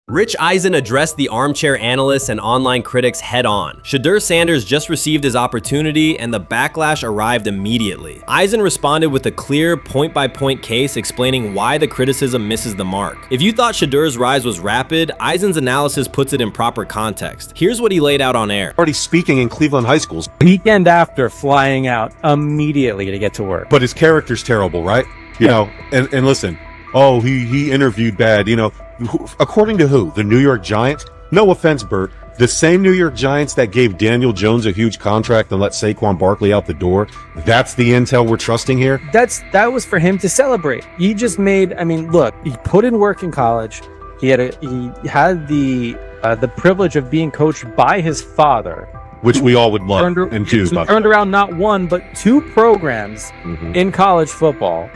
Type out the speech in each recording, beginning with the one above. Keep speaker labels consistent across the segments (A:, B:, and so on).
A: Rich Eisen addressed the armchair analysts and online critics head-on. Shedeur Sanders just received his opportunity, and the backlash arrived immediately. Eisen responded with a clear, point-by-point case explaining why the criticism misses the mark. If you thought Shedeur's rise was rapid, Eisen's analysis puts it in proper context. Here's what he laid out on air.
B: Already speaking in Cleveland high schools.
C: Weekend after, flying out immediately to get to work.
B: But his character's terrible, right? You know, and listen, oh, he interviewed bad, you know. According to who? The New York Giants? No offense, Bert. The same New York Giants that gave Daniel Jones a huge contract and let Saquon Barkley out the door. That's the intel we're trusting here?
C: That was for him to celebrate. He just made, I mean, look, he put in work in college. He had the privilege of being coached by his father.
B: Which we all would love and choose.
C: Turned around not one, but two programs in college football.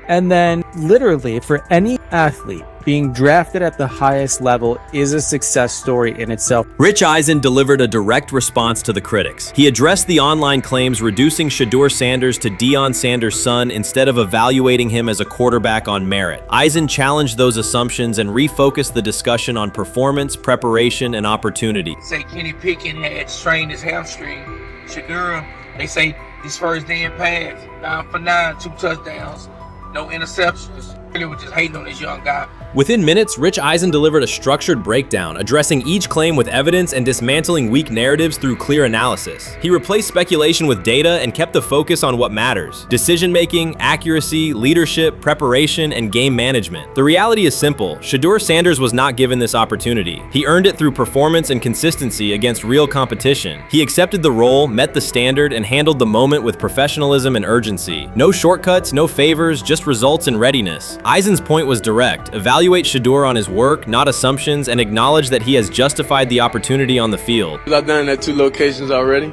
C: And then literally for any athlete, being drafted at the highest level is a success story in itself.
A: Rich Eisen delivered a direct response to the critics. He addressed the online claims reducing Shedeur Sanders to Deion Sanders' son instead of evaluating him as a quarterback on merit. Eisen challenged those assumptions and refocused the discussion on performance, preparation, and opportunity.
D: Say Kenny Pickett had strained his hamstring. Shedeur, they say his first day in pass, 9 for 9, 2 touchdowns, no interceptions. Really was just hating on this young guy.
A: Within minutes, Rich Eisen delivered a structured breakdown, addressing each claim with evidence and dismantling weak narratives through clear analysis. He replaced speculation with data and kept the focus on what matters: decision-making, accuracy, leadership, preparation, and game management. The reality is simple. Shedeur Sanders was not given this opportunity. He earned it through performance and consistency against real competition. He accepted the role, met the standard, and handled the moment with professionalism and urgency. No shortcuts, no favors, just results and readiness. Eisen's point was direct. Evaluate Shedeur on his work, not assumptions, and acknowledge that he has justified the opportunity on the field.
E: I've done it at 2 locations already,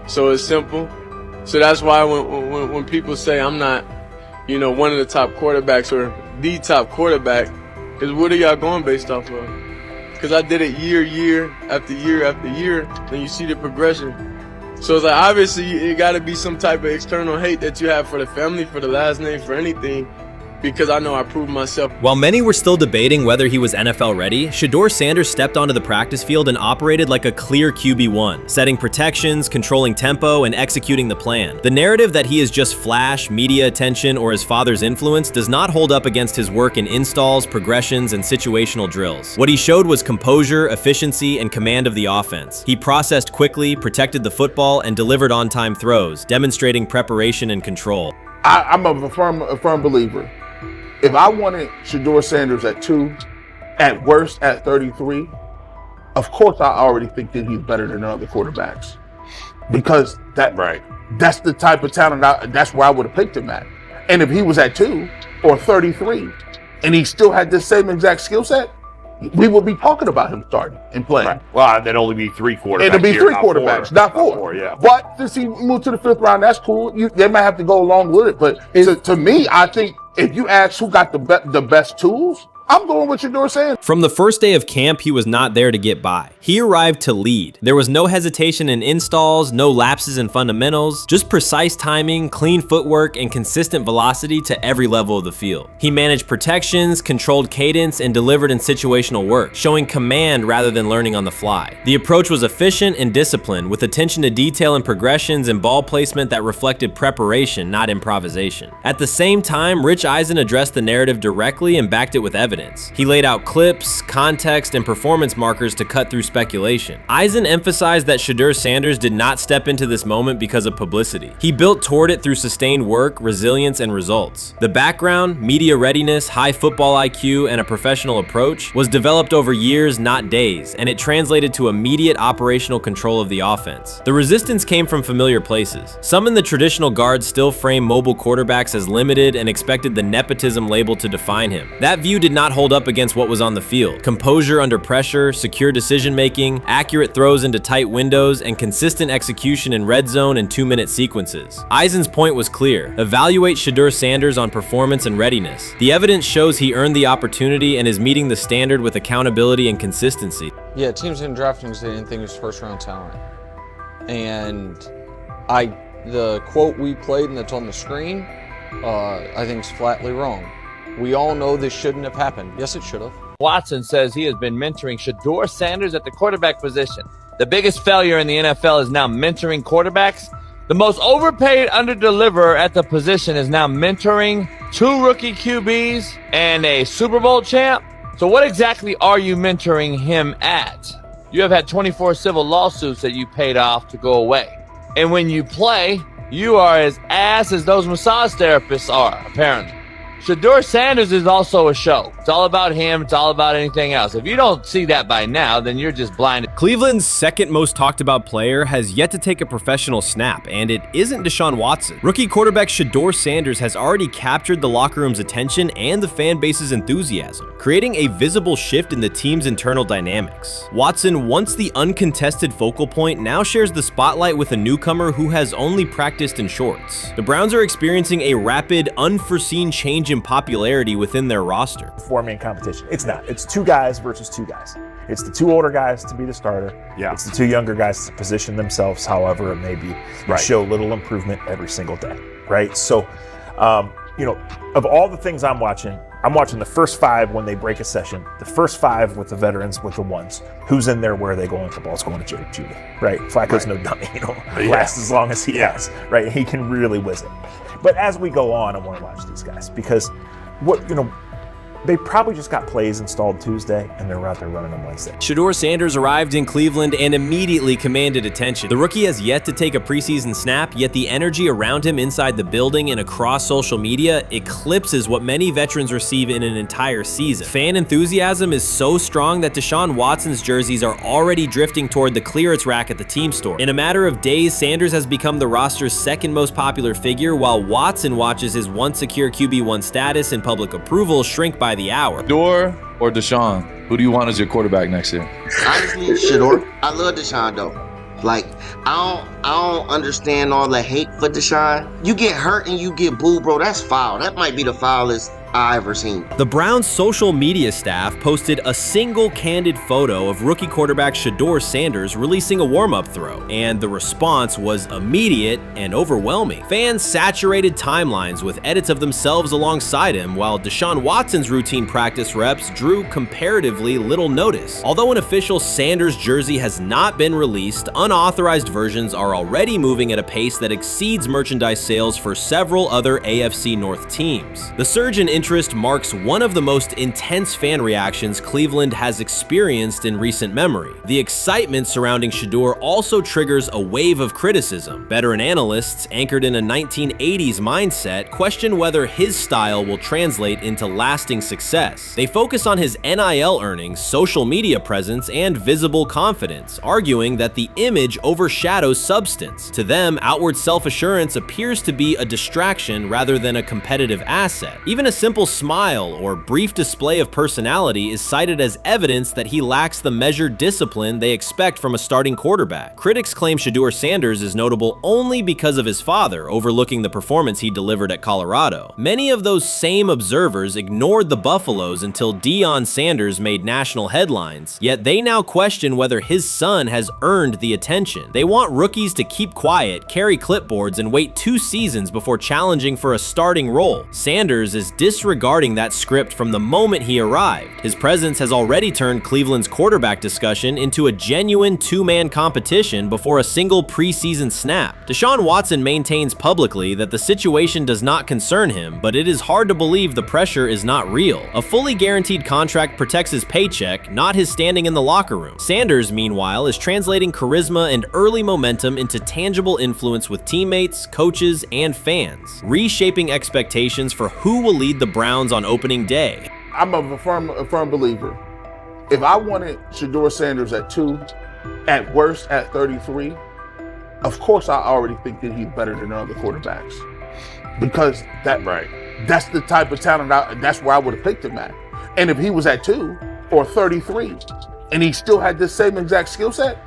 E: so it's simple. So that's why when people say I'm not, you know, one of the top quarterbacks or the top quarterback, is what are y'all going based off of? Because I did it year after year after year, and you see the progression. So it's like, obviously it got to be some type of external hate that you have for the family, for the last name, for anything. Because I know I proved myself.
A: While many were still debating whether he was NFL ready, Shedeur Sanders stepped onto the practice field and operated like a clear QB1, setting protections, controlling tempo, and executing the plan. The narrative that he is just flash, media attention, or his father's influence does not hold up against his work in installs, progressions, and situational drills. What he showed was composure, efficiency, and command of the offense. He processed quickly, protected the football, and delivered on-time throws, demonstrating preparation and control.
F: I'm a firm believer. If I wanted Shedeur Sanders at 2, at worst at 33, of course I already think that he's better than other quarterbacks. Because that's the type of talent, that's where I would have picked him at. And if he was at 2 or 33, and he still had this same exact skill set, we would be talking about him starting and playing.
G: Right. Well, there'd only be 3 quarterbacks.
F: It'd be 3 quarterbacks, not 4.
G: Not 4, yeah.
F: But since he moved to the 5th round, that's cool. They might have to go along with it. But to me, I think if you ask who got the best tools, I'm going with Shedeur Sanders.
A: From the first day of camp, he was not there to get by. He arrived to lead. There was no hesitation in installs, no lapses in fundamentals, just precise timing, clean footwork, and consistent velocity to every level of the field. He managed protections, controlled cadence, and delivered in situational work, showing command rather than learning on the fly. The approach was efficient and disciplined, with attention to detail and progressions and ball placement that reflected preparation, not improvisation. At the same time, Rich Eisen addressed the narrative directly and backed it with evidence. He laid out clips, context, and performance markers to cut through speculation. Eisen emphasized that Shedeur Sanders did not step into this moment because of publicity. He built toward it through sustained work, resilience, and results. The background, media readiness, high football IQ, and a professional approach was developed over years, not days, and it translated to immediate operational control of the offense. The resistance came from familiar places. Some in the traditional guard still framed mobile quarterbacks as limited and expected the nepotism label to define him. That view did not hold up against what was on the field: composure under pressure, secure decision-making, accurate throws into tight windows, and consistent execution in red zone and 2-minute sequences. Eisen's point was clear: evaluate Shedeur Sanders on performance and readiness. The evidence shows he earned the opportunity and is meeting the standard with accountability and consistency.
H: Yeah, teams didn't draft him because they didn't think he was first-round talent. And the quote we played and that's on the screen, I think is flatly wrong. We all know this shouldn't have happened. Yes, it should have.
I: Watson says he has been mentoring Shedeur Sanders at the quarterback position. The biggest failure in the NFL is now mentoring quarterbacks. The most overpaid underdeliverer at the position is now mentoring 2 rookie QBs and a Super Bowl champ. So what exactly are you mentoring him at? You have had 24 civil lawsuits that you paid off to go away. And when you play, you are as ass as those massage therapists are, apparently. Shedeur Sanders is also a show. It's all about him. It's all about anything else. If you don't see that by now, then you're just blinded.
A: Cleveland's second most talked about player has yet to take a professional snap, and it isn't Deshaun Watson. Rookie quarterback Shedeur Sanders has already captured the locker room's attention and the fan base's enthusiasm, creating a visible shift in the team's internal dynamics. Watson, once the uncontested focal point, now shares the spotlight with a newcomer who has only practiced in shorts. The Browns are experiencing a rapid, unforeseen change in popularity within their roster.
J: Four-man competition. It's not. It's 2 guys versus 2 guys. It's the 2 older guys to be the starter.
G: Yeah.
J: It's the 2 younger guys to position themselves however it may be.
G: Right.
J: Show little improvement every single day, right? So, of all the things I'm watching the first 5 when they break a session, the first 5 with the veterans, with the ones. Who's in there? Where are they going? The ball's going to Jerry Judy, right? Flacco's no dummy, lasts as long as he has, right? He can really whiz it. But as we go on, I want to watch these guys because they probably just got plays installed Tuesday and they're out there running on Wednesday.
A: Shedeur Sanders arrived in Cleveland and immediately commanded attention. The rookie has yet to take a preseason snap, yet the energy around him inside the building and across social media eclipses what many veterans receive in an entire season. Fan enthusiasm is so strong that Deshaun Watson's jerseys are already drifting toward the clearance rack at the team store. In a matter of days, Sanders has become the roster's second most popular figure, while Watson watches his once secure QB1 status and public approval shrink by the hour.
K: Shedeur or Deshaun? Who do you want as your quarterback next year?
L: Honestly, Shedeur. I love Deshaun though. Like, I don't understand all the hate for Deshaun. You get hurt and you get booed, bro. That's foul. That might be the foulest I ever seen.
A: The Browns' social media staff posted a single candid photo of rookie quarterback Shedeur Sanders releasing a warm-up throw, and the response was immediate and overwhelming. Fans saturated timelines with edits of themselves alongside him, while Deshaun Watson's routine practice reps drew comparatively little notice. Although an official Sanders jersey has not been released, unauthorized versions are already moving at a pace that exceeds merchandise sales for several other AFC North teams. The surge in interest marks one of the most intense fan reactions Cleveland has experienced in recent memory. The excitement surrounding Shedeur also triggers a wave of criticism. Veteran analysts, anchored in a 1980s mindset, question whether his style will translate into lasting success. They focus on his NIL earnings, social media presence, and visible confidence, arguing that the image overshadows substance. To them, outward self-assurance appears to be a distraction rather than a competitive asset. Even a simple smile or brief display of personality is cited as evidence that he lacks the measured discipline they expect from a starting quarterback. Critics claim Shedeur Sanders is notable only because of his father overlooking the performance he delivered at Colorado. Many of those same observers ignored the Buffaloes until Deion Sanders made national headlines, yet they now question whether his son has earned the attention. They want rookies to keep quiet, carry clipboards, and wait 2 seasons before challenging for a starting role. Sanders is disregarding that script from the moment he arrived. His presence has already turned Cleveland's quarterback discussion into a genuine 2-man competition before a single preseason snap. Deshaun Watson maintains publicly that the situation does not concern him, but it is hard to believe the pressure is not real. A fully guaranteed contract protects his paycheck, not his standing in the locker room. Sanders, meanwhile, is translating charisma and early momentum into tangible influence with teammates, coaches, and fans, reshaping expectations for who will lead the Browns on opening day.
F: I'm a firm believer. If I wanted Shedeur Sanders at 2, at worst at 33, of course I already think that he's better than other quarterbacks. Because that's the type of talent, that's where I would have picked him at. And if he was at 2 or 33 and he still had this same exact skill set,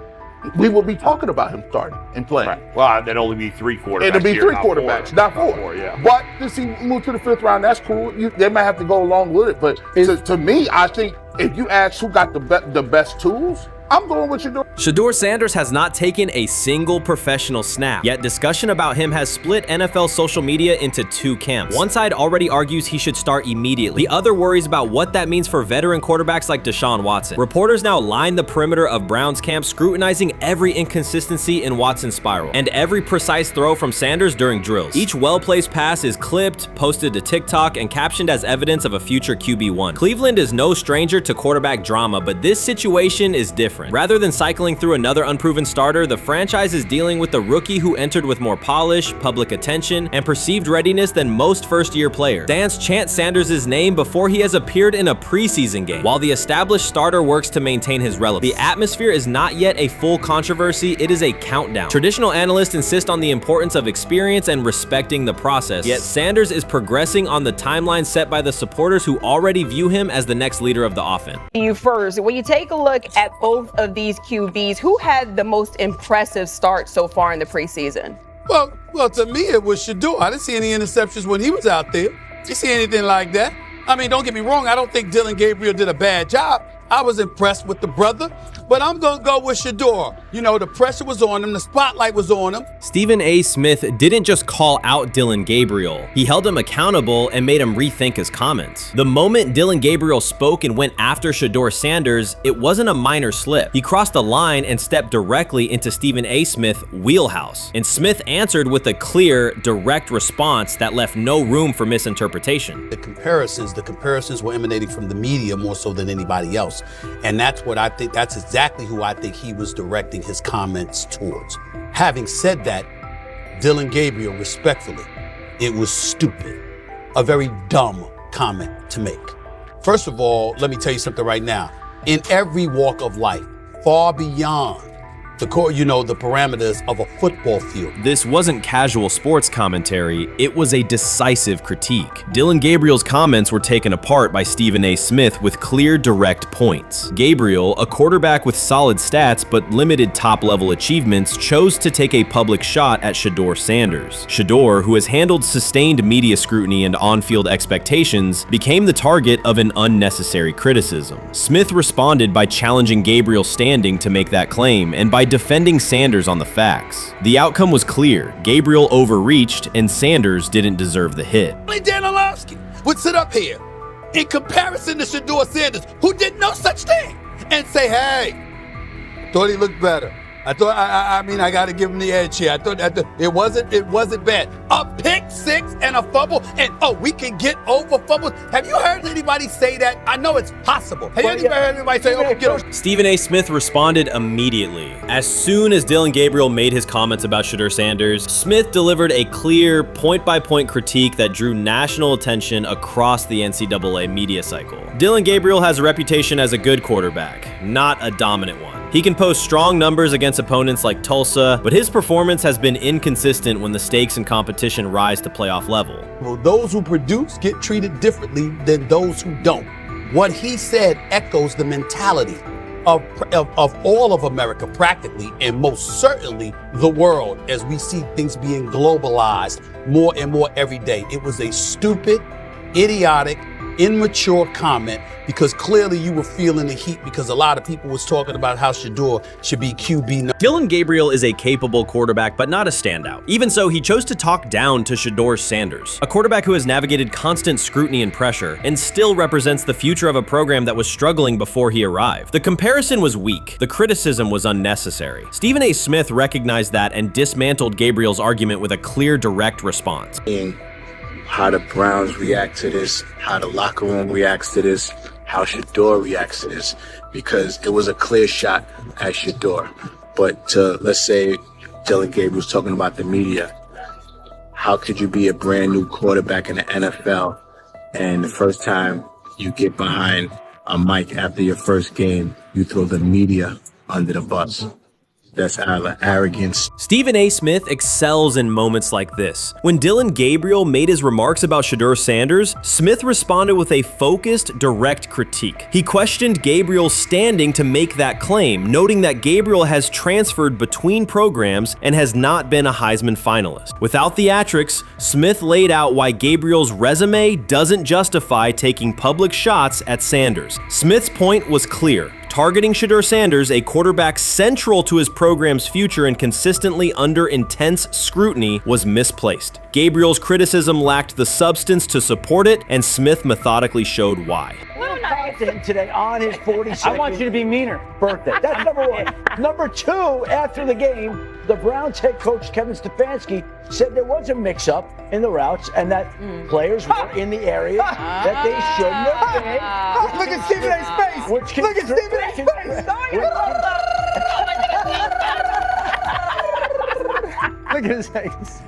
F: we will be talking about him starting and playing.
G: Right. Well, there'd only be 3 quarterbacks.
F: It'll be 3
G: not
F: quarterbacks,
G: 4.
F: not 4.
G: Yeah.
F: But since he moved to the 5th round, that's cool. They might have to go along with it. But to me, I think if you ask who got the best tools, I'm going with Shedeur.
A: Shedeur Sanders has not taken a single professional snap, yet discussion about him has split NFL social media into two camps. One side already argues he should start immediately. The other worries about what that means for veteran quarterbacks like Deshaun Watson. Reporters now line the perimeter of Brown's camp, scrutinizing every inconsistency in Watson's spiral and every precise throw from Sanders during drills. Each well-placed pass is clipped, posted to TikTok, and captioned as evidence of a future QB1. Cleveland is no stranger to quarterback drama, but this situation is different. Rather than cycling through another unproven starter, the franchise is dealing with a rookie who entered with more polish, public attention, and perceived readiness than most first-year players. Fans chant Sanders' name before he has appeared in a preseason game, while the established starter works to maintain his relevance. The atmosphere is not yet a full controversy, it is a countdown. Traditional analysts insist on the importance of experience and respecting the process, yet Sanders is progressing on the timeline set by the supporters who already view him as the next leader of the offense.
M: You first, when you take a look at both of these QBs, who had the most impressive start so far in the preseason?
N: Well, to me, it was Shedeur. I didn't see any interceptions when he was out there. Didn't see anything like that. I mean, don't get me wrong. I don't think Dillon Gabriel did a bad job. I was impressed with the brother, but I'm going to go with Shedeur. You know, the pressure was on him. The spotlight was on him.
A: Stephen A. Smith didn't just call out Dillon Gabriel. He held him accountable and made him rethink his comments. The moment Dillon Gabriel spoke and went after Shedeur Sanders, it wasn't a minor slip. He crossed the line and stepped directly into Stephen A. Smith's wheelhouse. And Smith answered with a clear, direct response that left no room for misinterpretation.
O: The comparisons were emanating from the media more so than anybody else. And that's what I think, that's exactly who I think he was directing his comments towards. Having said that, Dillon Gabriel, respectfully, it was stupid. A very dumb comment to make. First of all, let me tell you something right now. In every walk of life, far beyond the parameters of a football field.
A: This wasn't casual sports commentary, it was a decisive critique. Dillon Gabriel's comments were taken apart by Stephen A. Smith with clear, direct points. Gabriel, a quarterback with solid stats but limited top-level achievements, chose to take a public shot at Shedeur Sanders. Shedeur, who has handled sustained media scrutiny and on-field expectations, became the target of an unnecessary criticism. Smith responded by challenging Gabriel's standing to make that claim, and by defending Sanders on the facts. The outcome was clear. Gabriel overreached, and Sanders didn't deserve the hit.
N: Dan Orlovsky would sit up here in comparison to Shedeur Sanders, who did no such thing, and say, hey, thought he looked better. I got to give him the edge here. I thought it wasn't bad. A pick six and a fumble, and we can get over fumbles. Have you heard anybody say that? I know it's possible. Have you heard anybody say, get over?
A: Stephen A. Smith responded immediately. As soon as Dillon Gabriel made his comments about Shedeur Sanders, Smith delivered a clear, point-by-point critique that drew national attention across the NCAA media cycle. Dillon Gabriel has a reputation as a good quarterback, not a dominant one. He can post strong numbers against opponents like Tulsa, but his performance has been inconsistent when the stakes and competition rise to playoff level.
O: Well, those who produce get treated differently than those who don't. What he said echoes the mentality of all of America practically, and most certainly the world, as we see things being globalized more and more every day. It was a stupid, idiotic, immature comment, because clearly you were feeling the heat because a lot of people was talking about how Shedeur should be QB.
A: Dillon Gabriel is a capable quarterback, but not a standout. Even so, he chose to talk down to Shedeur Sanders, a quarterback who has navigated constant scrutiny and pressure and still represents the future of a program that was struggling before he arrived. The comparison was weak. The criticism was unnecessary. Stephen A. Smith recognized that and dismantled Gabriel's argument with a clear, direct response.
P: How the Browns react to this, how the locker room reacts to this, how Shedeur reacts to this, because it was a clear shot at Shedeur. But let's say Dillon Gabriel's talking about the media. How could you be a brand new quarterback in the NFL and the first time you get behind a mic after your first game, you throw the media under the bus? That's out of arrogance.
A: Stephen A. Smith excels in moments like this. When Dillon Gabriel made his remarks about Shedeur Sanders, Smith responded with a focused, direct critique. He questioned Gabriel's standing to make that claim, noting that Gabriel has transferred between programs and has not been a Heisman finalist. Without theatrics, Smith laid out why Gabriel's resume doesn't justify taking public shots at Sanders. Smith's point was clear. Targeting Shedeur Sanders, a quarterback central to his program's future and consistently under intense scrutiny, was misplaced. Gabriel's criticism lacked the substance to support it, and Smith methodically showed why.
Q: Today on his 42nd. I want you to be meaner. Birthday. That's number one. Number two, after the game, the Browns head coach Kevin Stefanski said there was a mix-up in the routes and that players were in the area that they shouldn't have been.
N: Look at Stephen A's face. Look at Stephen A's face. Look at his face.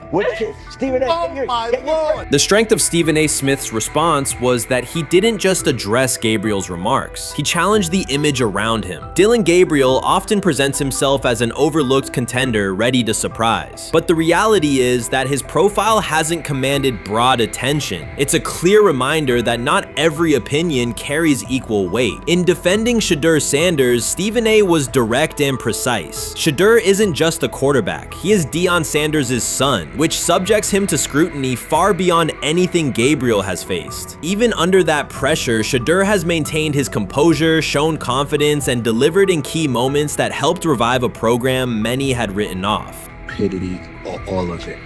Q: Stephen A.
N: Oh my Lord.
A: The strength of Stephen A. Smith's response was that he didn't just address Gabriel's remarks. He challenged the image around him. Dillon Gabriel often presents himself as an overlooked contender ready to surprise. But the reality is that his profile hasn't commanded broad attention. It's a clear reminder that not every opinion carries equal weight. In defending Shedeur Sanders, Stephen A. was direct and precise. Shedeur isn't just a quarterback. He is Deion Sanders' son, which subjects him to scrutiny far beyond anything Gabriel has faced. Even under that pressure, Shedeur has maintained his composure, shown confidence, and delivered in key moments that helped revive a program many had written off.
P: Stupidity, all of it.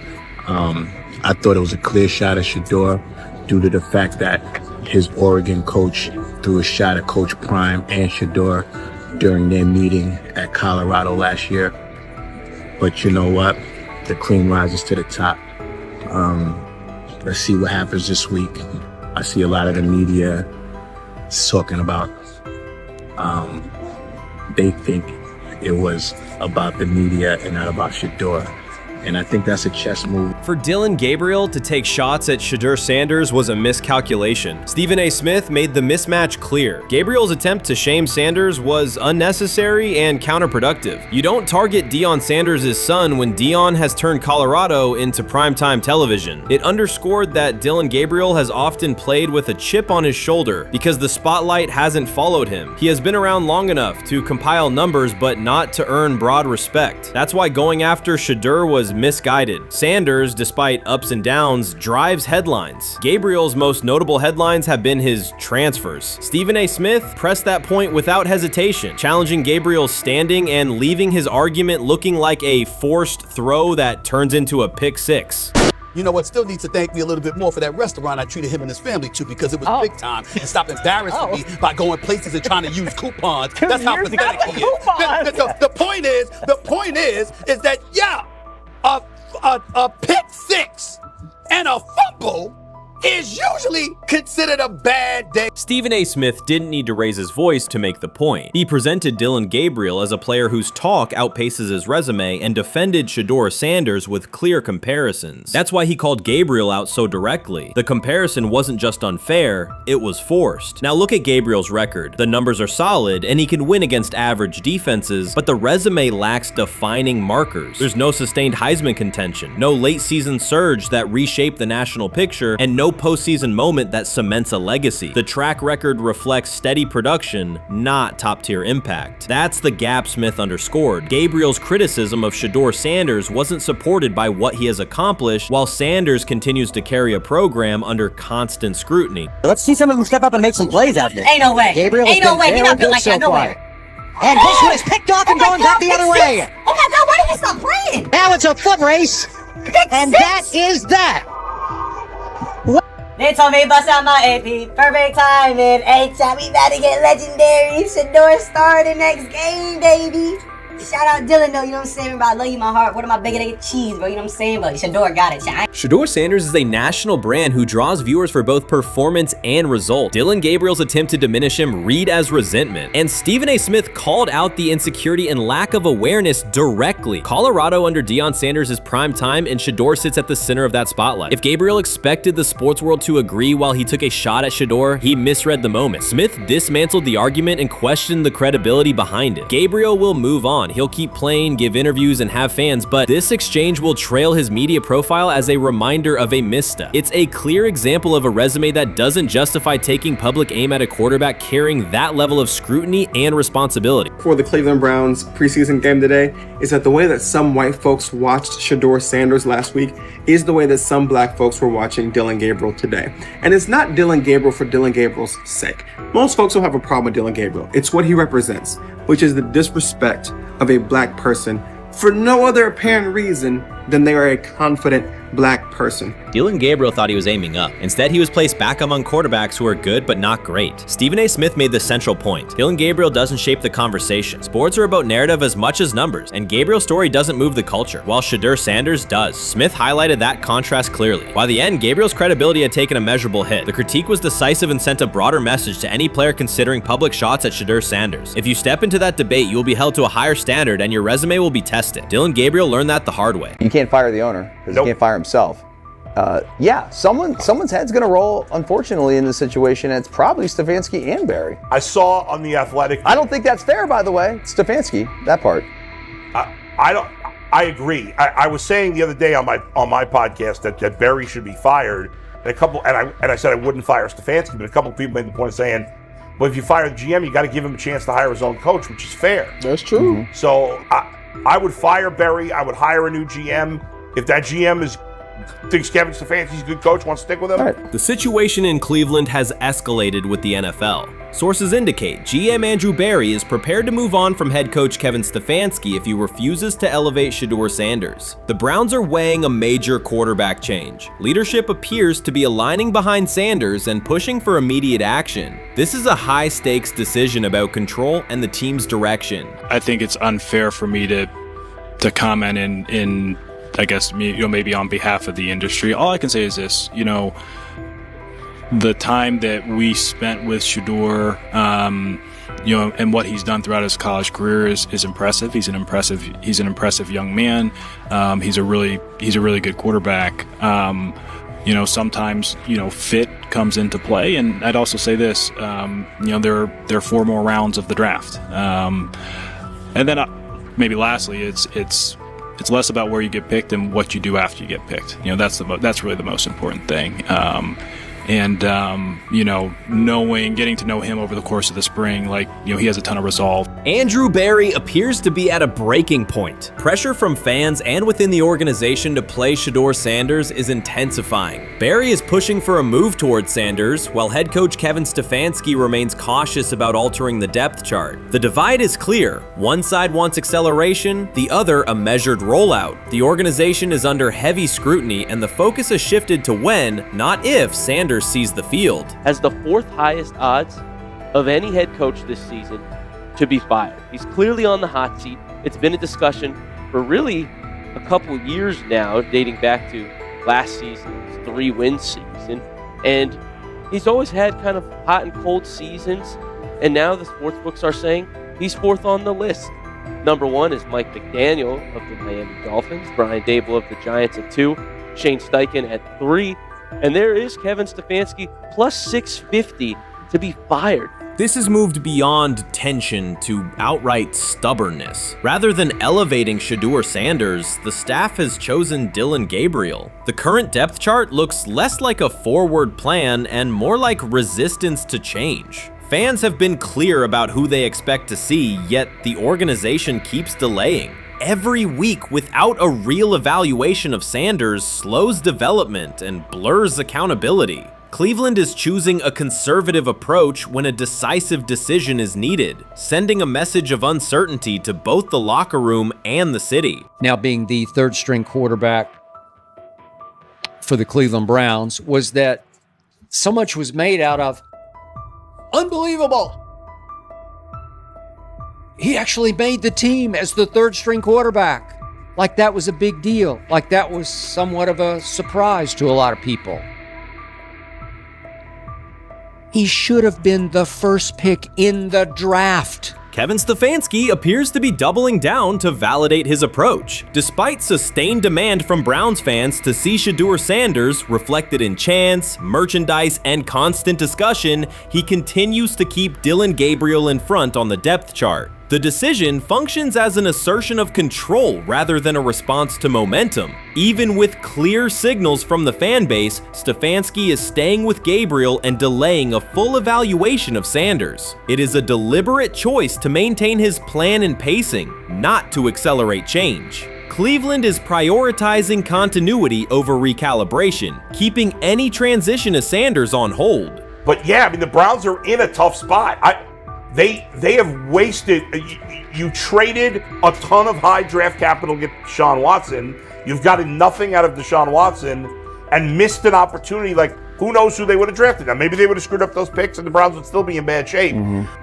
P: I thought it was a clear shot at Shedeur due to the fact that his Oregon coach threw a shot at Coach Prime and Shedeur during their meeting at Colorado last year. But you know what? The cream rises to the top. Let's see what happens this week. I see a lot of the media talking about they think it was about the media and not about Shedeur. And I think that's a chess move.
A: For Dillon Gabriel to take shots at Shedeur Sanders was a miscalculation. Stephen A. Smith made the mismatch clear. Gabriel's attempt to shame Sanders was unnecessary and counterproductive. You don't target Deion Sanders' son when Deion has turned Colorado into primetime television. It underscored that Dillon Gabriel has often played with a chip on his shoulder because the spotlight hasn't followed him. He has been around long enough to compile numbers but not to earn broad respect. That's why going after Shedeur was misguided. Sanders, despite ups and downs, drives headlines. Gabriel's most notable headlines have been his transfers. Stephen A. Smith pressed that point without hesitation, challenging Gabriel's standing and leaving his argument looking like a forced throw that turns into a pick six.
O: You know what? Still needs to thank me a little bit more for that restaurant I treated him and his family to, because it was big time, and stop embarrassing me by going places and trying to use coupons. That's how pathetic he is. The point is that a pick six and a fumble is usually considered a bad day.
A: Stephen A. Smith didn't need to raise his voice to make the point. He presented Dillon Gabriel as a player whose talk outpaces his resume and defended Shedeur Sanders with clear comparisons. That's why he called Gabriel out so directly. The comparison wasn't just unfair, it was forced. Now look at Gabriel's record. The numbers are solid and he can win against average defenses, but the resume lacks defining markers. There's no sustained Heisman contention, no late season surge that reshaped the national picture, and no postseason moment that cements a legacy. The track record reflects steady production, not top-tier impact. That's the gap Smith underscored. Gabriel's criticism of Shedeur Sanders wasn't supported by what he has accomplished, while Sanders continues to carry a program under constant scrutiny.
R: Let's see someone who step up and make some plays out there.
S: Ain't no way.
R: Gabriel
S: Ain't no way. He not built like that. No way.
R: And this one is picked off and going back the other way.
S: Oh my God, why did he stop playing?
R: Now it's a foot race. And that is that.
S: They told me bust out my AP, perfect timing. H-shot, we about to get legendary. Shedeur star the next game, baby. Shout out Dillon though, you know what I'm saying? Bro, I love you, my heart. What am I bigger than cheese, bro? You know what I'm saying? But Shedeur got it.
A: Shedeur Sanders is a national brand who draws viewers for both performance and result. Dillon Gabriel's attempt to diminish him read as resentment. And Stephen A. Smith called out the insecurity and lack of awareness directly. Colorado under Deion Sanders is prime time, and Shedeur sits at the center of that spotlight. If Gabriel expected the sports world to agree while he took a shot at Shedeur, he misread the moment. Smith dismantled the argument and questioned the credibility behind it. Gabriel will move on. on. He'll keep playing, give interviews, and have fans, but this exchange will trail his media profile as a reminder of a misstep. It's a clear example of a resume that doesn't justify taking public aim at a quarterback carrying that level of scrutiny and responsibility.
T: For the Cleveland Browns preseason game today is that the way that some white folks watched Shedeur Sanders last week is the way that some black folks were watching Dillon Gabriel today. And it's not Dillon Gabriel for Dillon Gabriel's sake. Most folks don't have a problem with Dillon Gabriel. It's what he represents, which is the disrespect of a black person for no other apparent reason than they are a confident black person.
A: Dillon Gabriel thought he was aiming up. Instead, he was placed back among quarterbacks who are good but not great. Stephen A. Smith made the central point. Dillon Gabriel doesn't shape the conversation. Sports are about narrative as much as numbers, and Gabriel's story doesn't move the culture, while Shedeur Sanders does. Smith highlighted that contrast clearly. By the end, Gabriel's credibility had taken a measurable hit. The critique was decisive and sent a broader message to any player considering public shots at Shedeur Sanders. If you step into that debate, you will be held to a higher standard and your resume will be tested. Dillon Gabriel learned that the hard way.
U: You can't fire the owner because he can't fire himself. Yeah, someone's head's going to roll, unfortunately, in this situation, and it's probably Stefanski and Barry.
J: I saw on The Athletic.
U: I don't think that's fair, by the way. Stefanski, that part.
J: I agree. I was saying the other day on my podcast that Barry should be fired, and I said I wouldn't fire Stefanski, but a couple of people made the point of saying, well, if you fire the GM, you got to give him a chance to hire his own coach, which is fair.
E: That's true.
J: So I would fire Barry. I would hire a new GM. If that GM thinks Kevin Stefanski's a good coach, wants to stick with him.
A: The situation in Cleveland has escalated with the NFL. Sources indicate GM Andrew Barry is prepared to move on from head coach Kevin Stefanski if he refuses to elevate Shedeur Sanders. The Browns are weighing a major quarterback change. Leadership appears to be aligning behind Sanders and pushing for immediate action. This is a high-stakes decision about control and the team's direction.
V: I think it's unfair for me to comment in I guess, maybe on behalf of the industry. All I can say is this, the time that we spent with Shedeur, and what he's done throughout his college career is impressive. He's an impressive young man. He's a really good quarterback. Sometimes, fit comes into play. And I'd also say this, there are 4 more rounds of the draft. And then maybe lastly, it's less about where you get picked and what you do after you get picked. That's really the most important thing. Getting to know him over the course of the spring, he has a ton of resolve.
A: Andrew Barry appears to be at a breaking point. Pressure from fans and within the organization to play Shedeur Sanders is intensifying. Barry is pushing for a move towards Sanders, while head coach Kevin Stefanski remains cautious about altering the depth chart. The divide is clear. One side wants acceleration, the other a measured rollout. The organization is under heavy scrutiny, and the focus has shifted to when, not if, Sanders sees the field.
W: Has the 4th highest odds of any head coach this season to be fired. He's clearly on the hot seat. It's been a discussion for really a couple years now, dating back to last season's 3-win season. And he's always had kind of hot and cold seasons. And now the sports books are saying he's 4th on the list. Number 1 is Mike McDaniel of the Miami Dolphins, Brian Dable of the Giants at 2, Shane Steichen at 3, and there is Kevin Stefanski plus 650 to be fired.
A: This has moved beyond tension to outright stubbornness. Rather than elevating Shedeur Sanders, the staff has chosen Dillon Gabriel. The current depth chart looks less like a forward plan and more like resistance to change. Fans have been clear about who they expect to see, yet the organization keeps delaying. Every week without a real evaluation of Sanders slows development and blurs accountability. Cleveland is choosing a conservative approach when a decisive decision is needed, sending a message of uncertainty to both the locker room and the city.
X: Now being the 3rd string quarterback for the Cleveland Browns, was that so much was made out of unbelievable. He actually made the team as the 3rd string quarterback. Like that was a big deal. Like that was somewhat of a surprise to a lot of people. He should have been the 1st pick in the draft.
A: Kevin Stefanski appears to be doubling down to validate his approach. Despite sustained demand from Browns fans to see Shedeur Sanders reflected in chants, merchandise, and constant discussion, he continues to keep Dillon Gabriel in front on the depth chart. The decision functions as an assertion of control rather than a response to momentum. Even with clear signals from the fan base, Stefanski is staying with Gabriel and delaying a full evaluation of Sanders. It is a deliberate choice to maintain his plan and pacing, not to accelerate change. Cleveland is prioritizing continuity over recalibration, keeping any transition to Sanders on hold.
J: But yeah, I mean, the Browns are in a tough spot. They have wasted. You traded a ton of high draft capital to get Deshaun Watson. You've gotten nothing out of Deshaun Watson and missed an opportunity. Like, who knows who they would have drafted? Now, maybe they would have screwed up those picks and the Browns would still be in bad shape.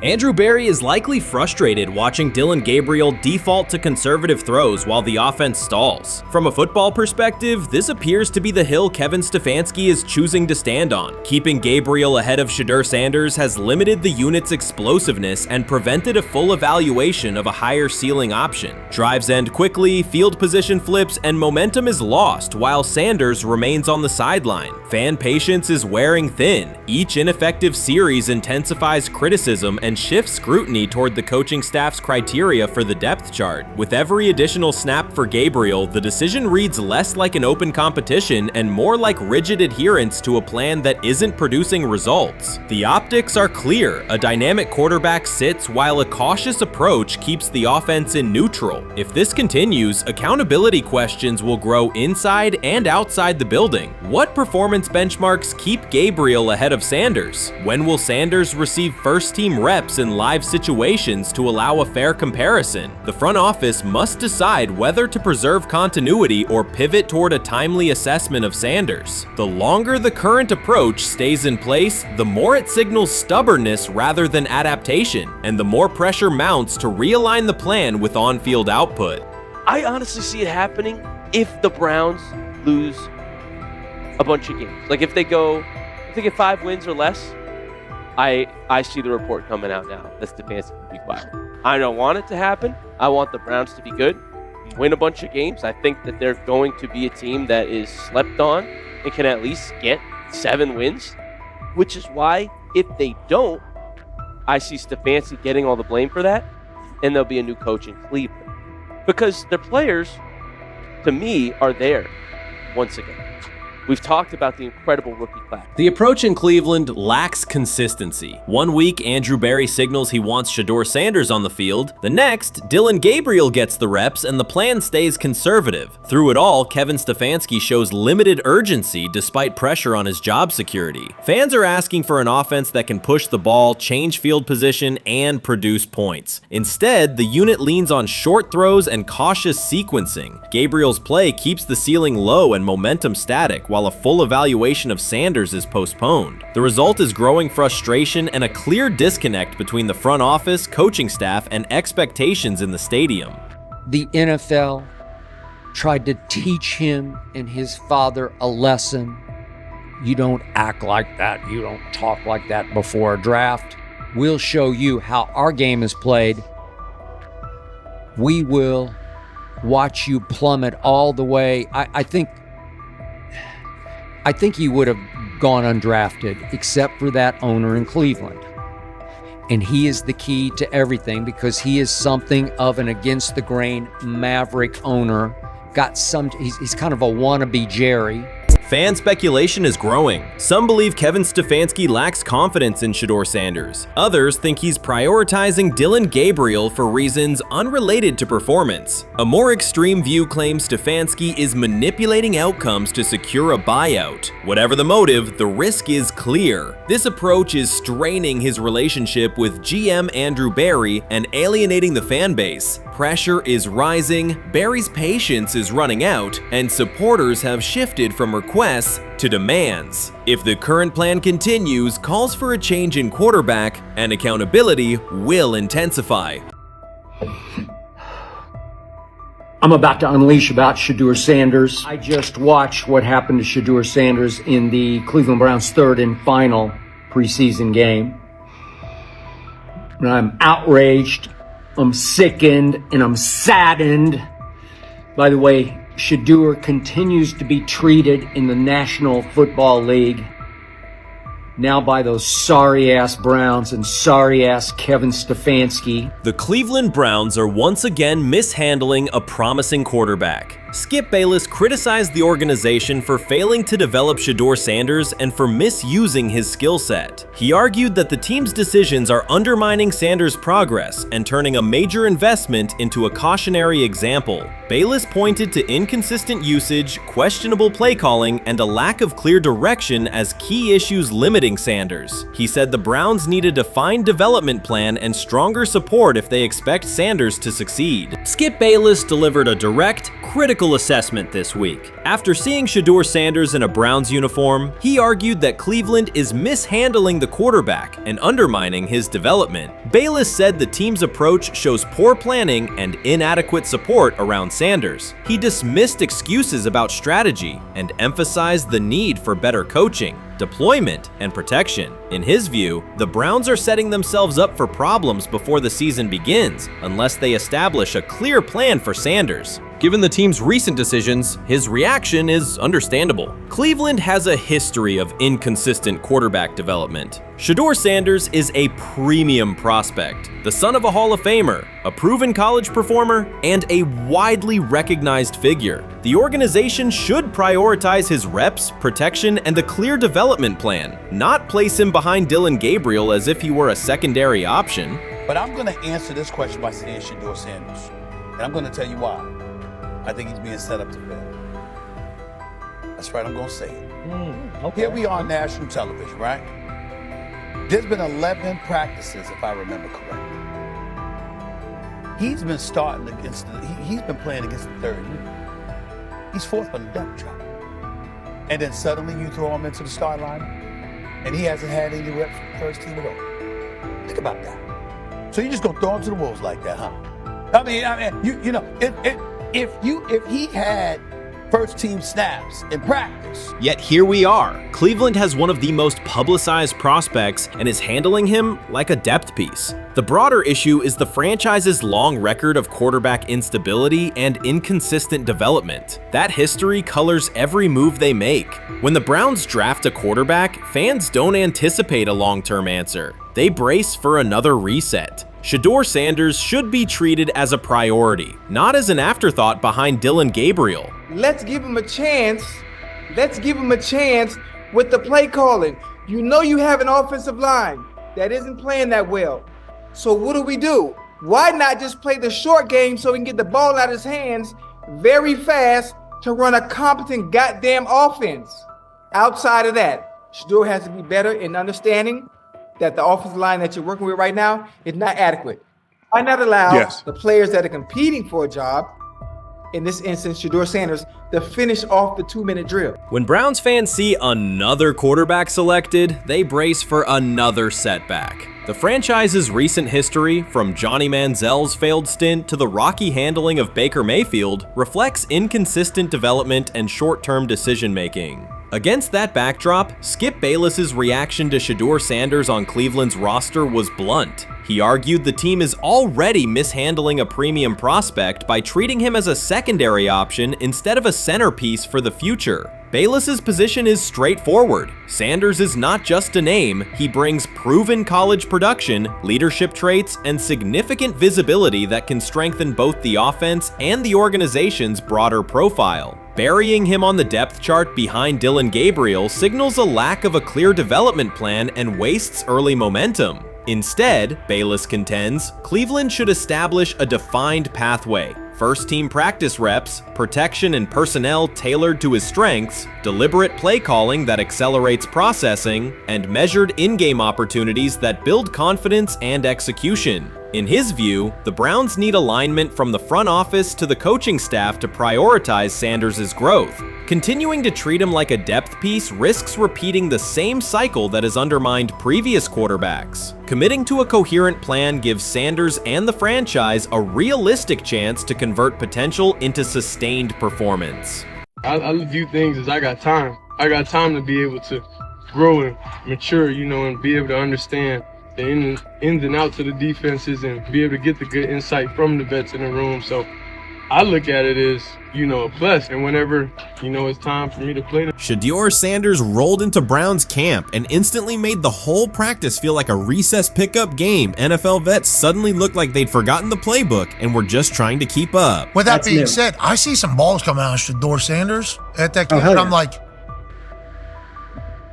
A: Andrew Berry is likely frustrated watching Dillon Gabriel default to conservative throws while the offense stalls. From a football perspective, this appears to be the hill Kevin Stefanski is choosing to stand on. Keeping Gabriel ahead of Shedeur Sanders has limited the unit's explosiveness and prevented a full evaluation of a higher ceiling option. Drives end quickly, field position flips, and momentum is lost while Sanders remains on the sideline. Fan patience is wearing thin. Each ineffective series intensifies criticism and shifts scrutiny toward the coaching staff's criteria for the depth chart. With every additional snap for Gabriel, the decision reads less like an open competition and more like rigid adherence to a plan that isn't producing results. The optics are clear. A dynamic quarterback sits while a cautious approach keeps the offense in neutral. If this continues, accountability questions will grow inside and outside the building. What performance benchmarks keep Gabriel ahead of Sanders? When will Sanders receive first-team reps in live situations to allow a fair comparison? The front office must decide whether to preserve continuity or pivot toward a timely assessment of Sanders. The longer the current approach stays in place, the more it signals stubbornness rather than adaptation, and the more pressure mounts to realign the plan with on-field output.
W: I honestly see it happening if the Browns lose a bunch of games. Like if they get 5 wins or less, I see the report coming out now that Stefanski will be fired. I don't want it to happen. I want the Browns to be good, win a bunch of games. I think that they're going to be a team that is slept on and can at least get 7 wins, which is why if they don't, I see Stefanski getting all the blame for that, and there'll be a new coach in Cleveland. Because their players, to me, are there once again. We've talked about the incredible rookie class.
A: The approach in Cleveland lacks consistency. One week, Andrew Berry signals he wants Shedeur Sanders on the field. The next, Dillon Gabriel gets the reps and the plan stays conservative. Through it all, Kevin Stefanski shows limited urgency despite pressure on his job security. Fans are asking for an offense that can push the ball, change field position, and produce points. Instead, the unit leans on short throws and cautious sequencing. Gabriel's play keeps the ceiling low and momentum static, while a full evaluation of Sanders is postponed. The result is growing frustration and a clear disconnect between the front office, coaching staff, and expectations in the stadium.
X: The NFL tried to teach him and his father a lesson. You don't act like that. You don't talk like that before a draft. We'll show you how our game is played. We will watch you plummet all the way. I think he would have gone undrafted except for that owner in Cleveland. And he is the key to everything because he is something of an against-the-grain maverick owner. He's kind of a wannabe Jerry.
A: Fan speculation is growing. Some believe Kevin Stefanski lacks confidence in Shedeur Sanders. Others think he's prioritizing Dillon Gabriel for reasons unrelated to performance. A more extreme view claims Stefanski is manipulating outcomes to secure a buyout. Whatever the motive, the risk is clear. This approach is straining his relationship with GM Andrew Berry and alienating the fan base. Pressure is rising, Berry's patience is running out, and supporters have shifted from requests to demands. If the current plan continues, calls for a change in quarterback and accountability will intensify.
X: I'm about to unleash about Shedeur Sanders. I just watched what happened to Shedeur Sanders in the Cleveland Browns' third and final preseason game. And I'm outraged, I'm sickened, and I'm saddened by the way Shedeur continues to be treated in the National Football League.
Q: now by those sorry-ass Browns and sorry-ass Kevin Stefanski.
A: The Cleveland Browns are once again mishandling a promising quarterback. Skip Bayless criticized the organization for failing to develop Shedeur Sanders and for misusing his skill set. He argued that the team's decisions are undermining Sanders' progress and turning a major investment into a cautionary example. Bayless pointed to inconsistent usage, questionable play calling, and a lack of clear direction as key issues limiting Sanders. He said the Browns need a defined development plan and stronger support if they expect Sanders to succeed. Skip Bayless delivered a direct, critical assessment this week. After seeing Shedeur Sanders in a Browns uniform, he argued that Cleveland is mishandling the quarterback and undermining his development. Bayless said the team's approach shows poor planning and inadequate support around Sanders. He dismissed excuses about strategy and emphasized the need for better coaching, deployment, and protection. In his view, the Browns are setting themselves up for problems before the season begins unless they establish a clear plan for Sanders. Given the team's recent decisions, his reaction is understandable. Cleveland has a history of inconsistent quarterback development. Shedeur Sanders is a premium prospect, the son of a Hall of Famer, a proven college performer, and a widely recognized figure. The organization should prioritize his reps, protection, and a clear development plan, not place him behind Dylan Gabriel as if he were a secondary option.
O: But I'm going to answer this question by saying Shedeur Sanders. And I'm going to tell you why. I think he's being set up to fail. That's right, I'm going to say it.
Q: Okay.
O: Here we are on national television, right? There's been 11 practices, if I remember correctly. He's been starting against, he's been playing against the third unit. He's fourth on the depth chart. And then suddenly you throw him into the start line, and he hasn't had any reps for the first team at all. Think about that. So you're just gonna throw him to the wolves like that, huh? I mean, you know, if he had first team snaps in practice.
A: Yet here we are. Cleveland has one of the most publicized prospects and is handling him like a depth piece. The broader issue is the franchise's long record of quarterback instability and inconsistent development. That history colors every move they make. When the Browns draft a quarterback, fans don't anticipate a long-term answer. They brace for another reset. Shedeur Sanders should be treated as a priority, not as an afterthought behind Dylan Gabriel.
B: Let's give him a chance. Let's give him a chance with the play calling. You know you have an offensive line that isn't playing that well. So what do? Why not just play the short game so he can get the ball out of his hands very fast to run a competent goddamn offense? Outside of that, Shedeur has to be better in understanding that the offensive line that you're working with right now is not adequate. Why not allow the players that are competing for a job, in this instance, Shedeur Sanders, to finish off the 2-minute drill?
A: When Browns fans see another quarterback selected, they brace for another setback. The franchise's recent history, from Johnny Manziel's failed stint to the rocky handling of Baker Mayfield, reflects inconsistent development and short-term decision-making. Against that backdrop, Skip Bayless's reaction to Shedeur Sanders on Cleveland's roster was blunt. He argued the team is already mishandling a premium prospect by treating him as a secondary option instead of a centerpiece for the future. Bayless's position is straightforward. Sanders is not just a name, he brings proven college production, leadership traits, and significant visibility that can strengthen both the offense and the organization's broader profile. Burying him on the depth chart behind Dylan Gabriel signals a lack of a clear development plan and wastes early momentum. Instead, Bayless contends, Cleveland should establish a defined pathway. First-team practice reps, protection and personnel tailored to his strengths, deliberate play calling that accelerates processing, and measured in-game opportunities that build confidence and execution. In his view, the Browns need alignment from the front office to the coaching staff to prioritize Sanders' growth. Continuing to treat him like a depth piece risks repeating the same cycle that has undermined previous quarterbacks. Committing to a coherent plan gives Sanders and the franchise a realistic chance to convert potential into sustained performance.
E: I view things as I got time. I got time to be able to grow and mature, and be able to understand the ins and outs of the defenses and be able to get the good insight from the vets in the room. So I look at it as, a plus. And whenever, it's time for me to play them.
A: Shedeur Sanders rolled into Brown's camp and instantly made the whole practice feel like a recess pickup game. NFL vets suddenly looked like they'd forgotten the playbook and were just trying to keep up.
C: With that being said, I see some balls coming out of Shedeur Sanders at that game,
D: hell
C: and
D: yeah.
C: I'm like,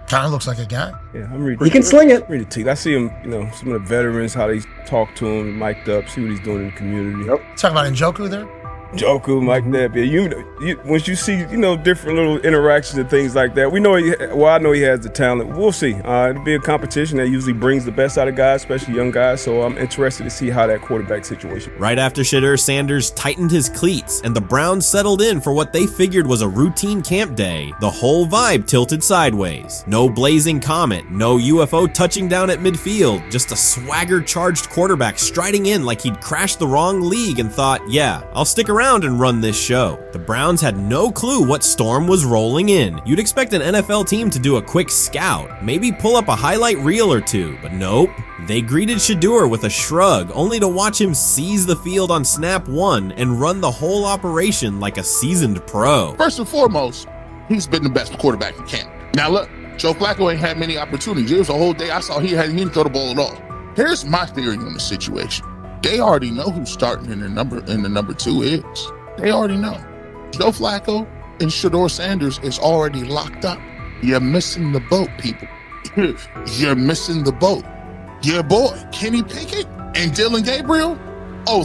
C: kind of looks like a guy.
D: Yeah, I'm ready.
C: He can sling it.
D: I'm ready to take. I see him, some of the veterans, how they talk to him, mic'd up, see what he's doing in the community.
C: Talk about Njoku there.
D: Joku, Mike Neb. Yeah, once you see, different little interactions and things like that, I know he has the talent. We'll see. It'll be a competition that usually brings the best out of guys, especially young guys. So I'm interested to see how that quarterback situation.
A: Right after Shedeur Sanders tightened his cleats and the Browns settled in for what they figured was a routine camp day, the whole vibe tilted sideways. No blazing comet, no UFO touching down at midfield, just a swagger-charged quarterback striding in like he'd crashed the wrong league and thought, yeah, I'll stick around and run this show. The Browns had no clue what storm was rolling in. You'd expect an NFL team to do a quick scout, maybe pull up a highlight reel or two, but nope. They greeted Shedeur with a shrug, only to watch him seize the field on snap one and run the whole operation like a seasoned pro.
F: First and foremost, he's been the best quarterback in camp. Now look, Joe Flacco ain't had many opportunities. There was a whole day I saw he didn't throw the ball at all. Here's my theory on the situation. They already know who's starting in the number 2 is. They already know. Joe Flacco and Shedeur Sanders is already locked up. You're missing the boat, people. You're missing the boat. Your boy, Kenny Pickett and Dylan Gabriel,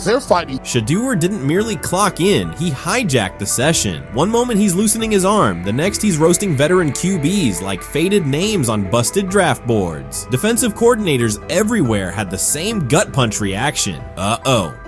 F: they're fighting.
A: Shedeur didn't merely clock in, he hijacked the session. One moment he's loosening his arm, the next he's roasting veteran QBs like faded names on busted draft boards. Defensive coordinators everywhere had the same gut punch reaction.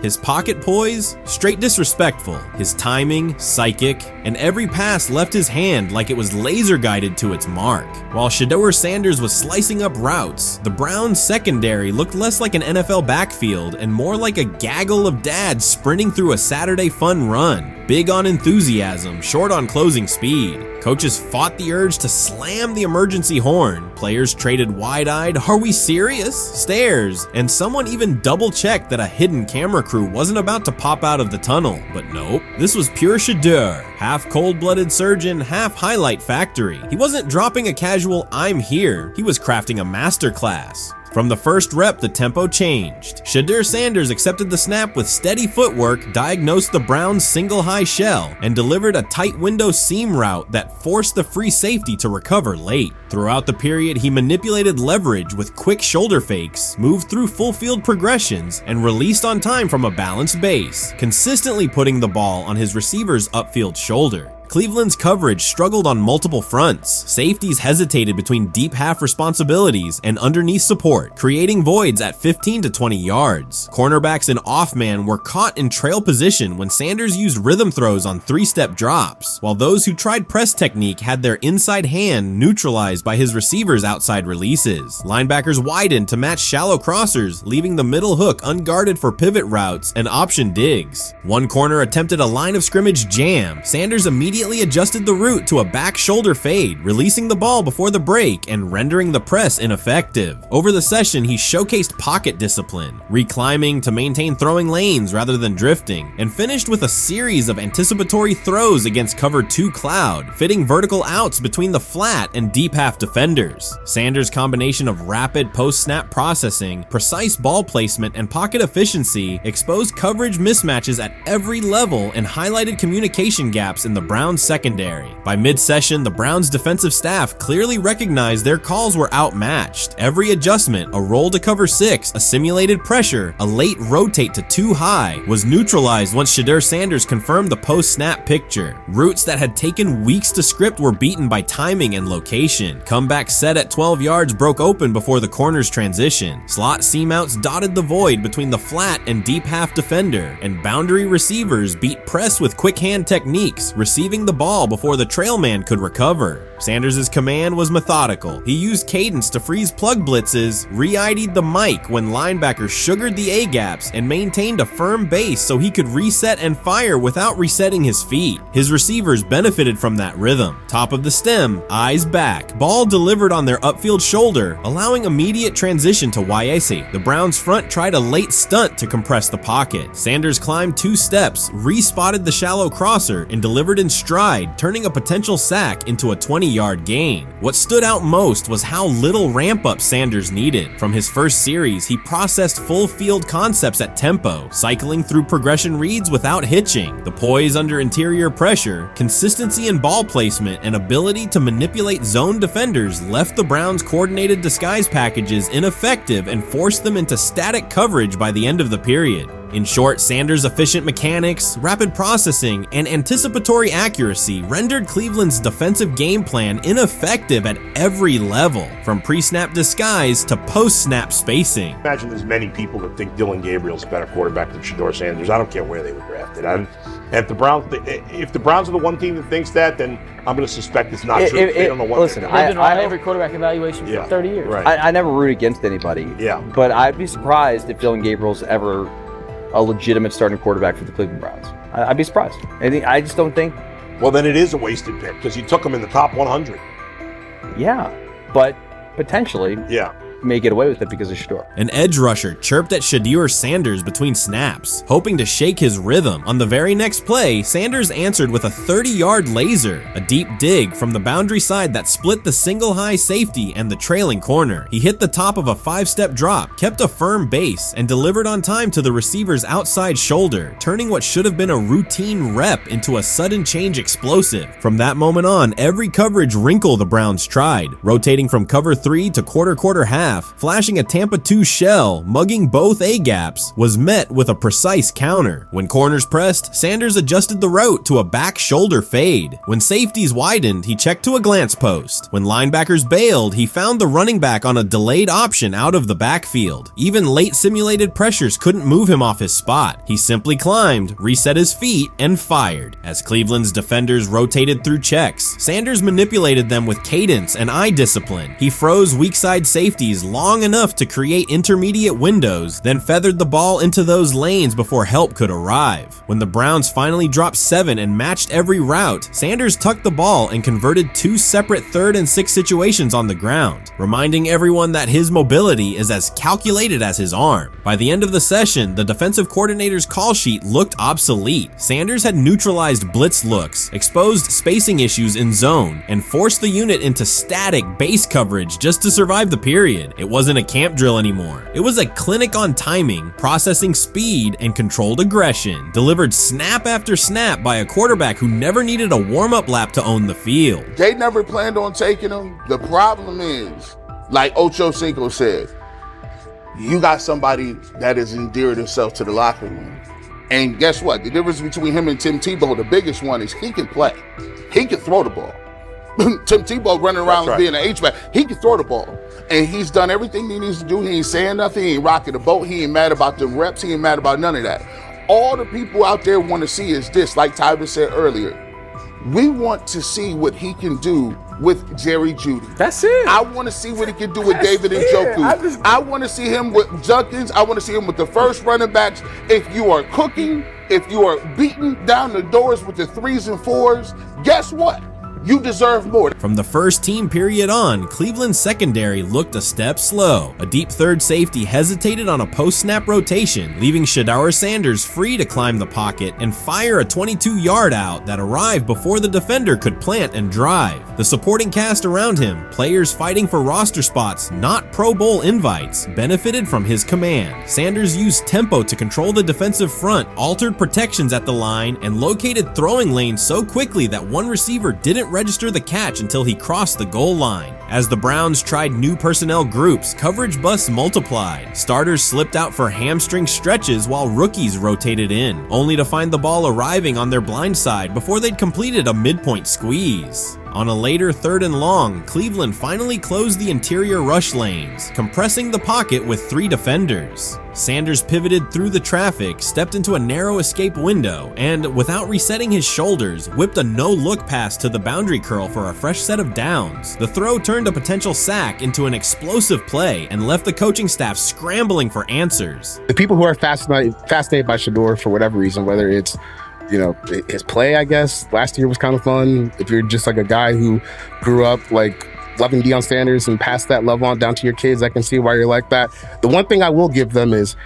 A: His pocket poise, straight disrespectful. His timing, psychic, and every pass left his hand like it was laser guided to its mark. While Shedeur Sanders was slicing up routes, the Browns secondary looked less like an NFL backfield and more like a gaggle of dads sprinting through a Saturday fun run. Big on enthusiasm, short on closing speed. Coaches fought the urge to slam the emergency horn. Players traded wide-eyed, "Are we serious?" stares, and someone even double-checked that a hidden camera crew wasn't about to pop out of the tunnel. But nope, this was pure Shedeur. Half cold-blooded surgeon, half highlight factory. He wasn't dropping a casual "I'm here," he was crafting a masterclass. From the first rep, the tempo changed. Shedeur Sanders accepted the snap with steady footwork, diagnosed the Browns' single high shell, and delivered a tight window seam route that forced the free safety to recover late. Throughout the period, he manipulated leverage with quick shoulder fakes, moved through full field progressions, and released on time from a balanced base, consistently putting the ball on his receiver's upfield shoulder. Cleveland's coverage struggled on multiple fronts. Safeties hesitated between deep half responsibilities and underneath support, creating voids at 15 to 20 yards. Cornerbacks and off-man were caught in trail position when Sanders used rhythm throws on 3-step drops, while those who tried press technique had their inside hand neutralized by his receivers' outside releases. Linebackers widened to match shallow crossers, leaving the middle hook unguarded for pivot routes and option digs. One corner attempted a line of scrimmage jam. Sanders immediately adjusted the route to a back shoulder fade, releasing the ball before the break and rendering the press ineffective. Over the session, he showcased pocket discipline, reclimbing to maintain throwing lanes rather than drifting, and finished with a series of anticipatory throws against cover 2 cloud, fitting vertical outs between the flat and deep half defenders. Sanders' combination of rapid post-snap processing, precise ball placement, and pocket efficiency exposed coverage mismatches at every level and highlighted communication gaps in the Browns secondary. By mid-session, the Browns defensive staff clearly recognized their calls were outmatched. Every adjustment, a roll to cover 6, a simulated pressure, a late rotate to 2 high, was neutralized once Shedeur Sanders confirmed the post-snap picture. Routes that had taken weeks to script were beaten by timing and location. Comeback set at 12 yards broke open before the corner's transition. Slot seam outs dotted the void between the flat and deep half defender, and boundary receivers beat press with quick hand techniques, receiving the ball before the trail man could recover. Sanders' command was methodical. He used cadence to freeze plug blitzes, re-ID'd the mic when linebackers sugared the A-gaps, and maintained a firm base so he could reset and fire without resetting his feet. His receivers benefited from that rhythm. Top of the stem, eyes back, ball delivered on their upfield shoulder, allowing immediate transition to Yesi. The Browns front tried a late stunt to compress the pocket. Sanders climbed 2 steps, re-spotted the shallow crosser, and delivered instructions stride, turning a potential sack into a 20-yard gain. What stood out most was how little ramp-up Sanders needed. From his first series, he processed full-field concepts at tempo, cycling through progression reads without hitching. The poise under interior pressure, consistency in ball placement, and ability to manipulate zone defenders left the Browns' coordinated disguise packages ineffective and forced them into static coverage by the end of the period. In short, Sanders' efficient mechanics, rapid processing, and anticipatory accuracy rendered Cleveland's defensive game plan ineffective at every level, from pre-snap disguise to post-snap spacing.
G: Imagine there's many people that think Dylan Gabriel's a better quarterback than Shedeur Sanders. I don't care where they were drafted. If the Browns are the one team that thinks that, then I'm going to suspect it's not true. They don't know what.
H: Listen, I've been on every quarterback evaluation for 30 years.
G: Right.
U: I never root against anybody.
G: Yeah.
U: But I'd be surprised if Dylan Gabriel's ever a legitimate starting quarterback for the Cleveland Browns. I'd be surprised. I just don't think.
G: Well, then it is a wasted pick because you took him in the top 100.
U: Yeah, but potentially.
G: Yeah.
U: May get away with it because of Shedeur.
A: An edge rusher chirped at Shedeur Sanders between snaps, hoping to shake his rhythm. On the very next play, Sanders answered with a 30-yard laser, a deep dig from the boundary side that split the single high safety and the trailing corner. He hit the top of a 5-step drop, kept a firm base, and delivered on time to the receiver's outside shoulder, turning what should have been a routine rep into a sudden change explosive. From that moment on, every coverage wrinkle the Browns tried, rotating from cover 3 to quarter half, flashing a Tampa 2 shell, mugging both A-gaps, was met with a precise counter. When corners pressed, Sanders adjusted the route to a back shoulder fade. When safeties widened, he checked to a glance post. When linebackers bailed, he found the running back on a delayed option out of the backfield. Even late simulated pressures couldn't move him off his spot. He simply climbed, reset his feet, and fired. As Cleveland's defenders rotated through checks, Sanders manipulated them with cadence and eye discipline. He froze weak side safeties long enough to create intermediate windows, then feathered the ball into those lanes before help could arrive. When the Browns finally dropped 7 and matched every route, Sanders tucked the ball and converted 2 separate 3rd and 6 situations on the ground, reminding everyone that his mobility is as calculated as his arm. By the end of the session, the defensive coordinator's call sheet looked obsolete. Sanders had neutralized blitz looks, exposed spacing issues in zone, and forced the unit into static base coverage just to survive the period. It wasn't a camp drill anymore. It was a clinic on timing, processing speed, and controlled aggression, delivered snap after snap by a quarterback who never needed a warm-up lap to own the field.
F: They never planned on taking him. The problem is, like Ocho Cinco said, you got somebody that has endeared himself to the locker room. And guess what? The difference between him and Tim Tebow, the biggest one, is he can play. He can throw the ball. Tim Tebow running around being an H-back, he can throw the ball. And he's done everything he needs to do. He ain't saying nothing. He ain't rocking the boat. He ain't mad about the reps. He ain't mad about none of that. All the people out there want to see is this, like Tyler said earlier. We want to see what he can do with Jerry Jeudy.
B: That's it.
F: I want to see what he can do with David Njoku. I want to see him with Junkins. I want to see him with the first running backs. If you are cooking, if you are beating down the doors with the 3s and 4s, guess what? You deserve more.
A: From the first team period on, Cleveland's secondary looked a step slow. A deep third safety hesitated on a post-snap rotation, leaving Shedeur Sanders free to climb the pocket and fire a 22-yard out that arrived before the defender could plant and drive. The supporting cast around him, players fighting for roster spots, not Pro Bowl invites, benefited from his command. Sanders used tempo to control the defensive front, altered protections at the line, and located throwing lanes so quickly that one receiver didn't register the catch until he crossed the goal line. As the Browns tried new personnel groups, coverage busts multiplied. Starters slipped out for hamstring stretches while rookies rotated in, only to find the ball arriving on their blind side before they'd completed a midpoint squeeze. On a later 3rd and long, Cleveland finally closed the interior rush lanes, compressing the pocket with 3 defenders. Sanders pivoted through the traffic, stepped into a narrow escape window, and, without resetting his shoulders, whipped a no-look pass to the boundary curl for a fresh set of downs. The throw turned a potential sack into an explosive play and left the coaching staff scrambling for answers.
I: The people who are fascinated by Shedeur for whatever reason, whether it's his play, I guess, last year was kind of fun. If you're just like a guy who grew up like loving Deion Sanders and passed that love on down to your kids, I can see why you're like that. The one thing I will give them is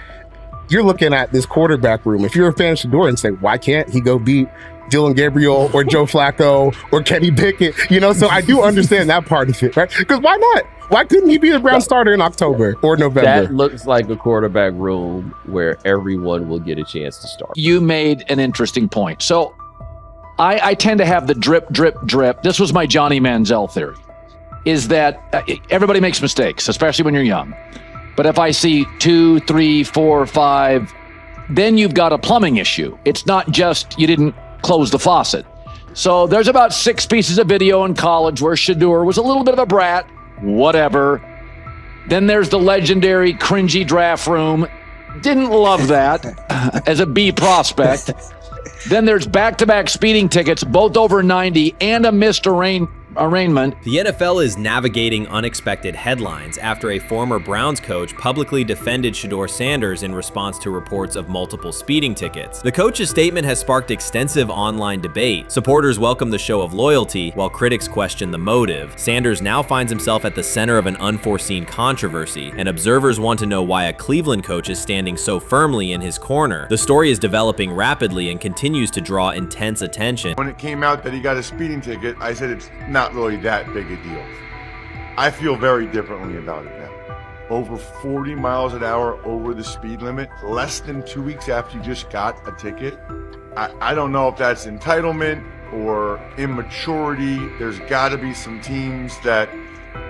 I: you're looking at this quarterback room. If you're a fan of Shedeur and say, why can't he go beat Dylan Gabriel or Joe Flacco or Kenny Pickett? You know, so I do understand that part of it, right? Because why not? Why couldn't he be a Brown starter in October or November?
K: That looks like a quarterback room where everyone will get a chance to start.
L: You made an interesting point. So I tend to have the drip, drip, drip. This was my Johnny Manziel theory, is that everybody makes mistakes, especially when you're young. But if I see 2, 3, 4, 5, then you've got a plumbing issue. It's not just you didn't close the faucet. So there's about 6 pieces of video in college where Shedeur was a little bit of a brat, whatever. Then there's the legendary cringy draft room. Didn't love that as a B prospect. Then there's back-to-back speeding tickets, both over 90, and a missed arraignment.
A: The NFL is navigating unexpected headlines after a former Browns coach publicly defended Shedeur Sanders in response to reports of multiple speeding tickets. The coach's statement has sparked extensive online debate. Supporters welcome the show of loyalty, while critics question the motive. Sanders now finds himself at the center of an unforeseen controversy, and observers want to know why a Cleveland coach is standing so firmly in his corner. The story is developing rapidly and continues to draw intense attention.
M: When it came out that he got a speeding ticket, I said it's not really that big a deal. I feel very differently about it now. Over 40 miles an hour over the speed limit, less than 2 weeks after you just got a ticket. I don't know if that's entitlement or immaturity. There's got to be some teams that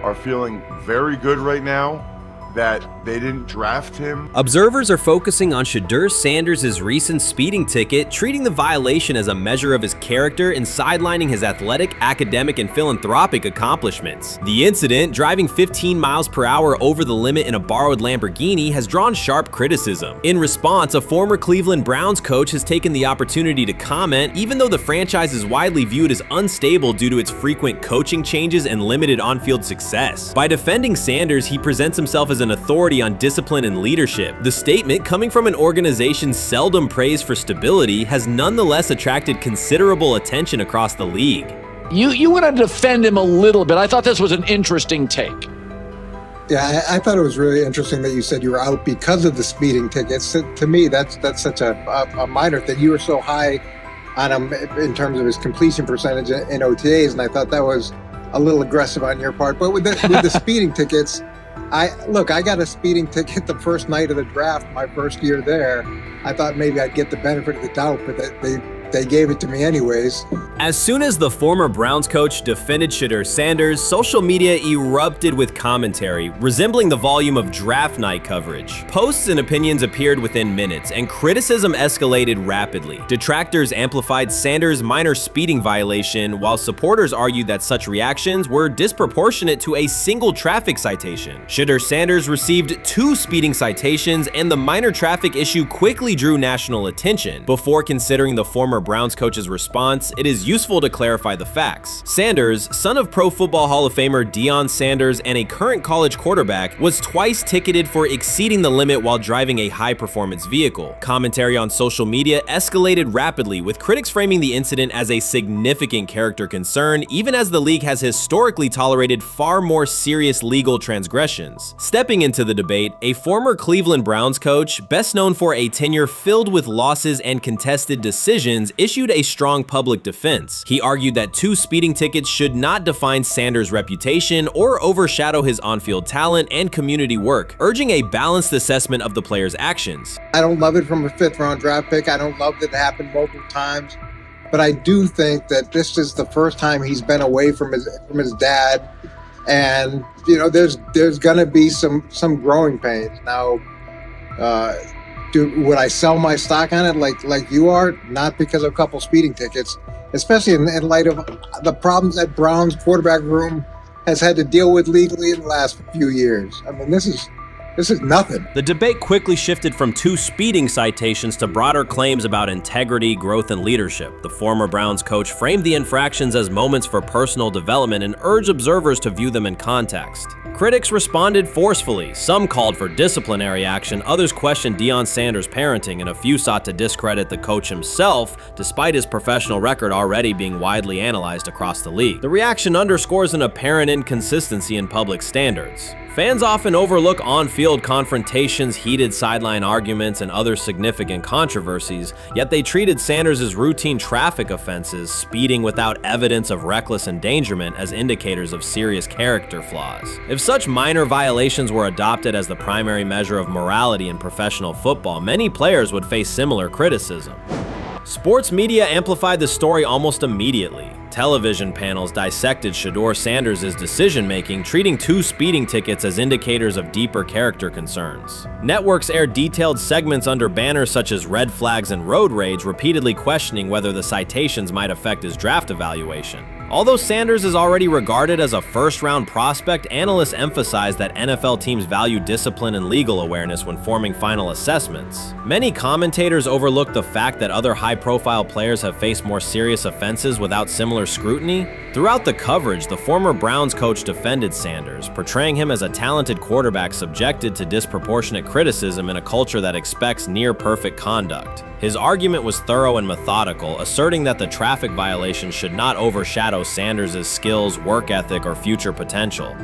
M: are feeling very good right now that they didn't draft him.
A: Observers are focusing on Shedeur Sanders' recent speeding ticket, treating the violation as a measure of his character and sidelining his athletic, academic, and philanthropic accomplishments. The incident, driving 15 miles per hour over the limit in a borrowed Lamborghini, has drawn sharp criticism. In response, a former Cleveland Browns coach has taken the opportunity to comment, even though the franchise is widely viewed as unstable due to its frequent coaching changes and limited on-field success. By defending Sanders, he presents himself as an authority on discipline and leadership. The statement, coming from an organization seldom praised for stability, has nonetheless attracted considerable attention across the league.
L: You want to defend him a little bit. I thought this was an interesting take.
N: Yeah, I thought it was really interesting that you said you were out because of the speeding tickets. To me, that's such a minor thing. You were so high on him in terms of his completion percentage in OTAs, and I thought that was a little aggressive on your part. But with the speeding tickets, I got a speeding ticket the first night of the draft, my first year there. I thought maybe I'd get the benefit of the doubt, but they gave it to me anyways.
A: As soon as the former Browns coach defended Shedeur Sanders, social media erupted with commentary, resembling the volume of draft night coverage. Posts and opinions appeared within minutes, and criticism escalated rapidly. Detractors amplified Sanders' minor speeding violation, while supporters argued that such reactions were disproportionate to a single traffic citation. Shedeur Sanders received 2 speeding citations, and the minor traffic issue quickly drew national attention. Before considering the former Browns coach's response, it is useful to clarify the facts. Sanders, son of Pro Football Hall of Famer Deion Sanders and a current college quarterback, was twice ticketed for exceeding the limit while driving a high-performance vehicle. Commentary on social media escalated rapidly, with critics framing the incident as a significant character concern, even as the league has historically tolerated far more serious legal transgressions. Stepping into the debate, a former Cleveland Browns coach, best known for a tenure filled with losses and contested decisions, issued a strong public defense. He argued that 2 speeding tickets should not define Sanders' reputation or overshadow his on-field talent and community work, urging a balanced assessment of the player's actions.
N: I don't love it from a 5th-round draft pick. I don't love that it happened multiple times, but I do think that this is the first time he's been away from his dad, and there's gonna be some growing pains now. Would I sell my stock on it like you are? Not because of a couple speeding tickets, especially in light of the problems that Brown's quarterback room has had to deal with legally in the last few years. I mean, this is nothing.
A: The debate quickly shifted from 2 speeding citations to broader claims about integrity, growth, and leadership. The former Browns coach framed the infractions as moments for personal development and urged observers to view them in context. Critics responded forcefully. Some called for disciplinary action, others questioned Deion Sanders' parenting, and a few sought to discredit the coach himself, despite his professional record already being widely analyzed across the league. The reaction underscores an apparent inconsistency in public standards. Fans often overlook on-field confrontations, heated sideline arguments, and other significant controversies, yet they treated Sanders' routine traffic offenses, speeding without evidence of reckless endangerment, as indicators of serious character flaws. If such minor violations were adopted as the primary measure of morality in professional football, many players would face similar criticism. Sports media amplified the story almost immediately. Television panels dissected Shedeur Sanders' decision-making, treating 2 speeding tickets as indicators of deeper character concerns. Networks aired detailed segments under banners such as red flags and road rage, repeatedly questioning whether the citations might affect his draft evaluation. Although Sanders is already regarded as a first-round prospect, analysts emphasize that NFL teams value discipline and legal awareness when forming final assessments. Many commentators overlook the fact that other high-profile players have faced more serious offenses without similar scrutiny. Throughout the coverage, the former Browns coach defended Sanders, portraying him as a talented quarterback subjected to disproportionate criticism in a culture that expects near-perfect conduct. His argument was thorough and methodical, asserting that the traffic violation should not overshadow Sanders' skills, work ethic, or future potential.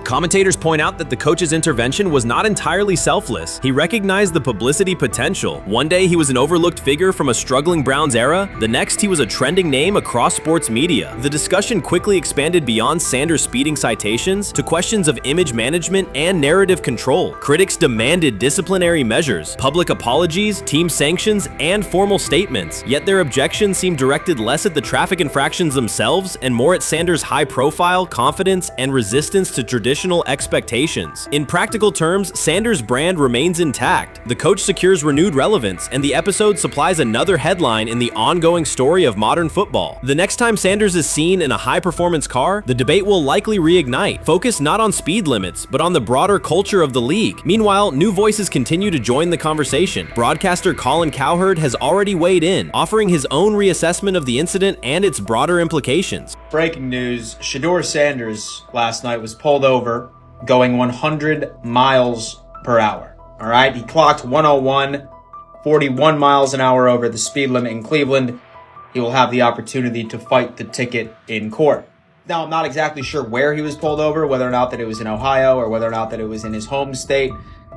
A: Commentators point out that the coach's intervention was not entirely selfless. He recognized the publicity potential. One day he was an overlooked figure from a struggling Browns era, the next he was a trending name across sports media. The discussion quickly expanded beyond Sanders' speeding citations to questions of image management and narrative control. Critics demanded disciplinary measures, public apologies, team sanctions, and formal statements, yet their objections seemed directed less at the traffic infractions themselves and more at Sanders' high profile, confidence, and resistance to traditional expectations. In practical terms, Sanders' brand remains intact. The coach secures renewed relevance, and the episode supplies another headline in the ongoing story of modern football. The next time Sanders is seen in a high-performance car, the debate will likely reignite, focused not on speed limits, but on the broader culture of the league. Meanwhile, new voices continue to join the conversation. Broadcaster Colin Cowherd has already weighed in, offering his own reassessment of the incident and its broader implications.
P: Breaking news, Shedeur Sanders last night was pulled over going 100 miles per hour. All right, he clocked 101, 41 miles an hour over the speed limit in Cleveland. He will have the opportunity to fight the ticket in court. Now, I'm not exactly sure where he was pulled over, whether or not that it was in Ohio or whether or not that it was in his home state.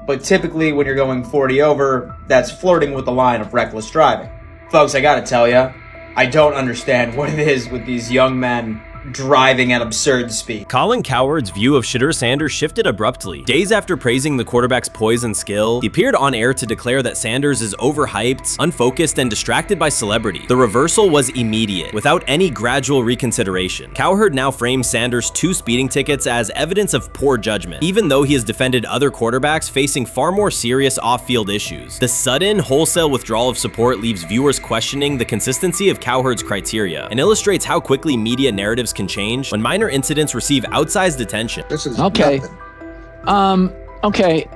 P: But typically when you're going 40 over, that's flirting with the line of reckless driving. Folks, I gotta tell ya, I don't understand what it is with these young men driving at absurd speed.
A: Colin Cowherd's view of Shedeur Sanders shifted abruptly. Days after praising the quarterback's poise and skill, he appeared on air to declare that Sanders is overhyped, unfocused, and distracted by celebrity. The reversal was immediate, without any gradual reconsideration. Cowherd now frames Sanders' 2 speeding tickets as evidence of poor judgment, even though he has defended other quarterbacks facing far more serious off-field issues. The sudden, wholesale withdrawal of support leaves viewers questioning the consistency of Cowherd's criteria and illustrates how quickly media narratives can change when minor incidents receive outsized attention.
N: This is
L: okay. Okay.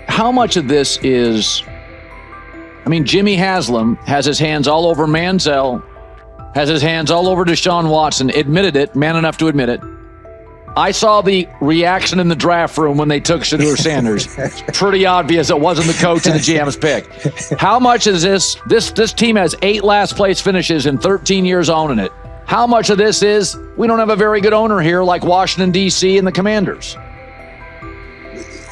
L: How much of this is? I mean, Jimmy Haslam has his hands all over Manziel, has his hands all over Deshaun Watson. Admitted it, man enough to admit it. I saw the reaction in the draft room when they took Shedeur Sanders. Pretty obvious it wasn't the coach and the GM's pick. How much is this? This team has 8 last place finishes in 13 years owning it. How much of this is we don't have a very good owner here like Washington, D.C. and the Commanders?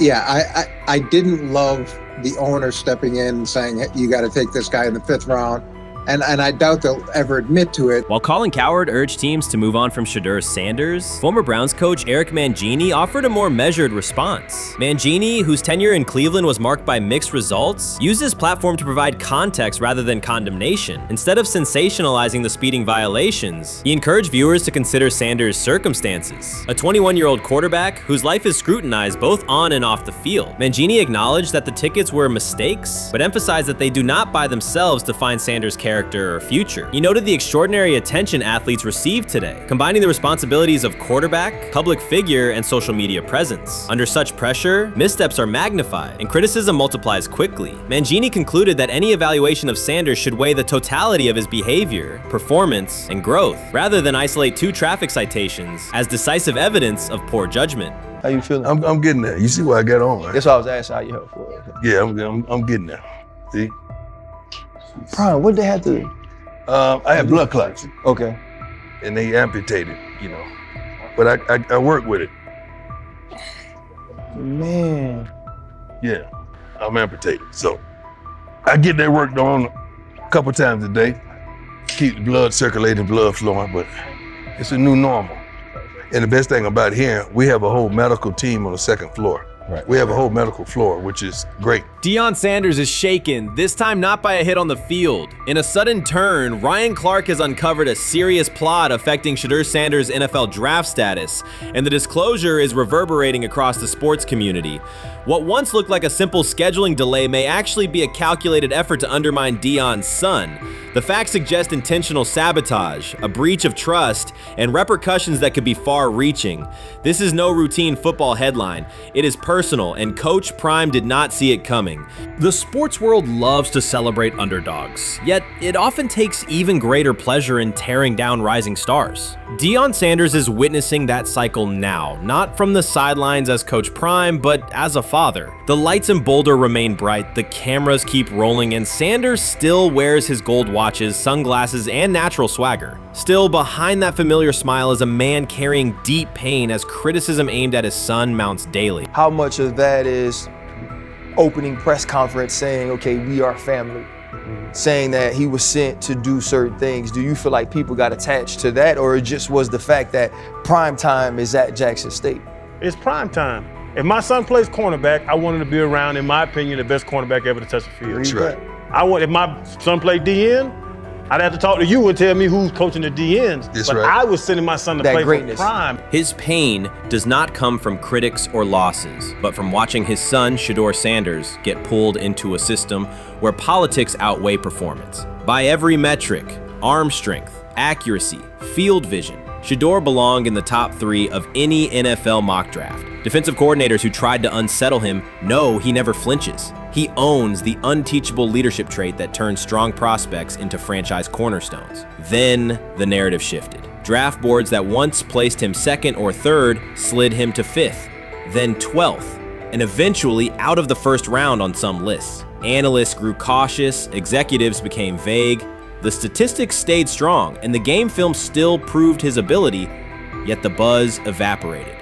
N: Yeah, I didn't love the owner stepping in and saying, hey, you got to take this guy in the 5th round. And I doubt they'll ever admit to it.
A: While Colin Cowherd urged teams to move on from Shedeur Sanders, former Browns coach Eric Mangini offered a more measured response. Mangini, whose tenure in Cleveland was marked by mixed results, used his platform to provide context rather than condemnation. Instead of sensationalizing the speeding violations, he encouraged viewers to consider Sanders' circumstances. A 21-year-old quarterback whose life is scrutinized both on and off the field. Mangini acknowledged that the tickets were mistakes, but emphasized that they do not by themselves define Sanders' character or future. He noted the extraordinary attention athletes receive today, combining the responsibilities of quarterback, public figure, and social media presence. Under such pressure, missteps are magnified, and criticism multiplies quickly. Mangini concluded that any evaluation of Sanders should weigh the totality of his behavior, performance, and growth, rather than isolate 2 traffic citations as decisive evidence of poor judgment.
R: How you feeling?
S: I'm getting there. You see what I got on, right?
R: That's why I was asking how you help for.
S: Yeah, I'm getting there. See?
R: Brian, what they had to do?
S: I had blood clots.
R: Okay.
S: And they amputated, you know. But I work with it.
R: Man.
S: Yeah, I'm amputated. So I get that work done a couple times a day, keep the blood circulating, blood flowing, but it's a new normal. And the best thing about here, we have a whole medical team on the second floor. Right. We have a whole medical floor, which is great.
A: Deion Sanders is shaken, this time not by a hit on the field. In a sudden turn, Ryan Clark has uncovered a serious plot affecting Shedeur Sanders' NFL draft status, and the disclosure is reverberating across the sports community. What once looked like a simple scheduling delay may actually be a calculated effort to undermine Deion's son. The facts suggest intentional sabotage, a breach of trust, and repercussions that could be far-reaching. This is no routine football headline. It is personal, and Coach Prime did not see it coming. The sports world loves to celebrate underdogs, yet it often takes even greater pleasure in tearing down rising stars. Deion Sanders is witnessing that cycle now, not from the sidelines as Coach Prime, but as a father. The lights in Boulder remain bright, the cameras keep rolling, and Sanders still wears his gold watches, sunglasses, and natural swagger. Still, behind that familiar smile is a man carrying deep pain as criticism aimed at his son mounts daily.
R: How much of that is opening press conference saying, okay, we are family, saying that he was sent to do certain things? Do you feel like people got attached to that, or it just was the fact that prime time is at Jackson State?
G: It's prime time. If my son plays cornerback, I want him to be around, in my opinion, the best cornerback ever to touch the field.
S: That's right.
G: If my son played DN, I'd have to talk to you and tell me who's coaching the DNs.
S: That's
G: but
S: right.
G: I was sending my son to play for prime.
A: His pain does not come from critics or losses, but from watching his son, Shedeur Sanders, get pulled into a system where politics outweigh performance. By every metric, arm strength, accuracy, field vision, Shedeur belonged in the top 3 of any NFL mock draft. Defensive coordinators who tried to unsettle him know he never flinches. He owns the unteachable leadership trait that turns strong prospects into franchise cornerstones. Then the narrative shifted. Draft boards that once placed him 2nd or 3rd slid him to 5th, then 12th, and eventually out of the 1st round on some lists. Analysts grew cautious, executives became vague. The statistics stayed strong, and the game film still proved his ability, yet the buzz evaporated.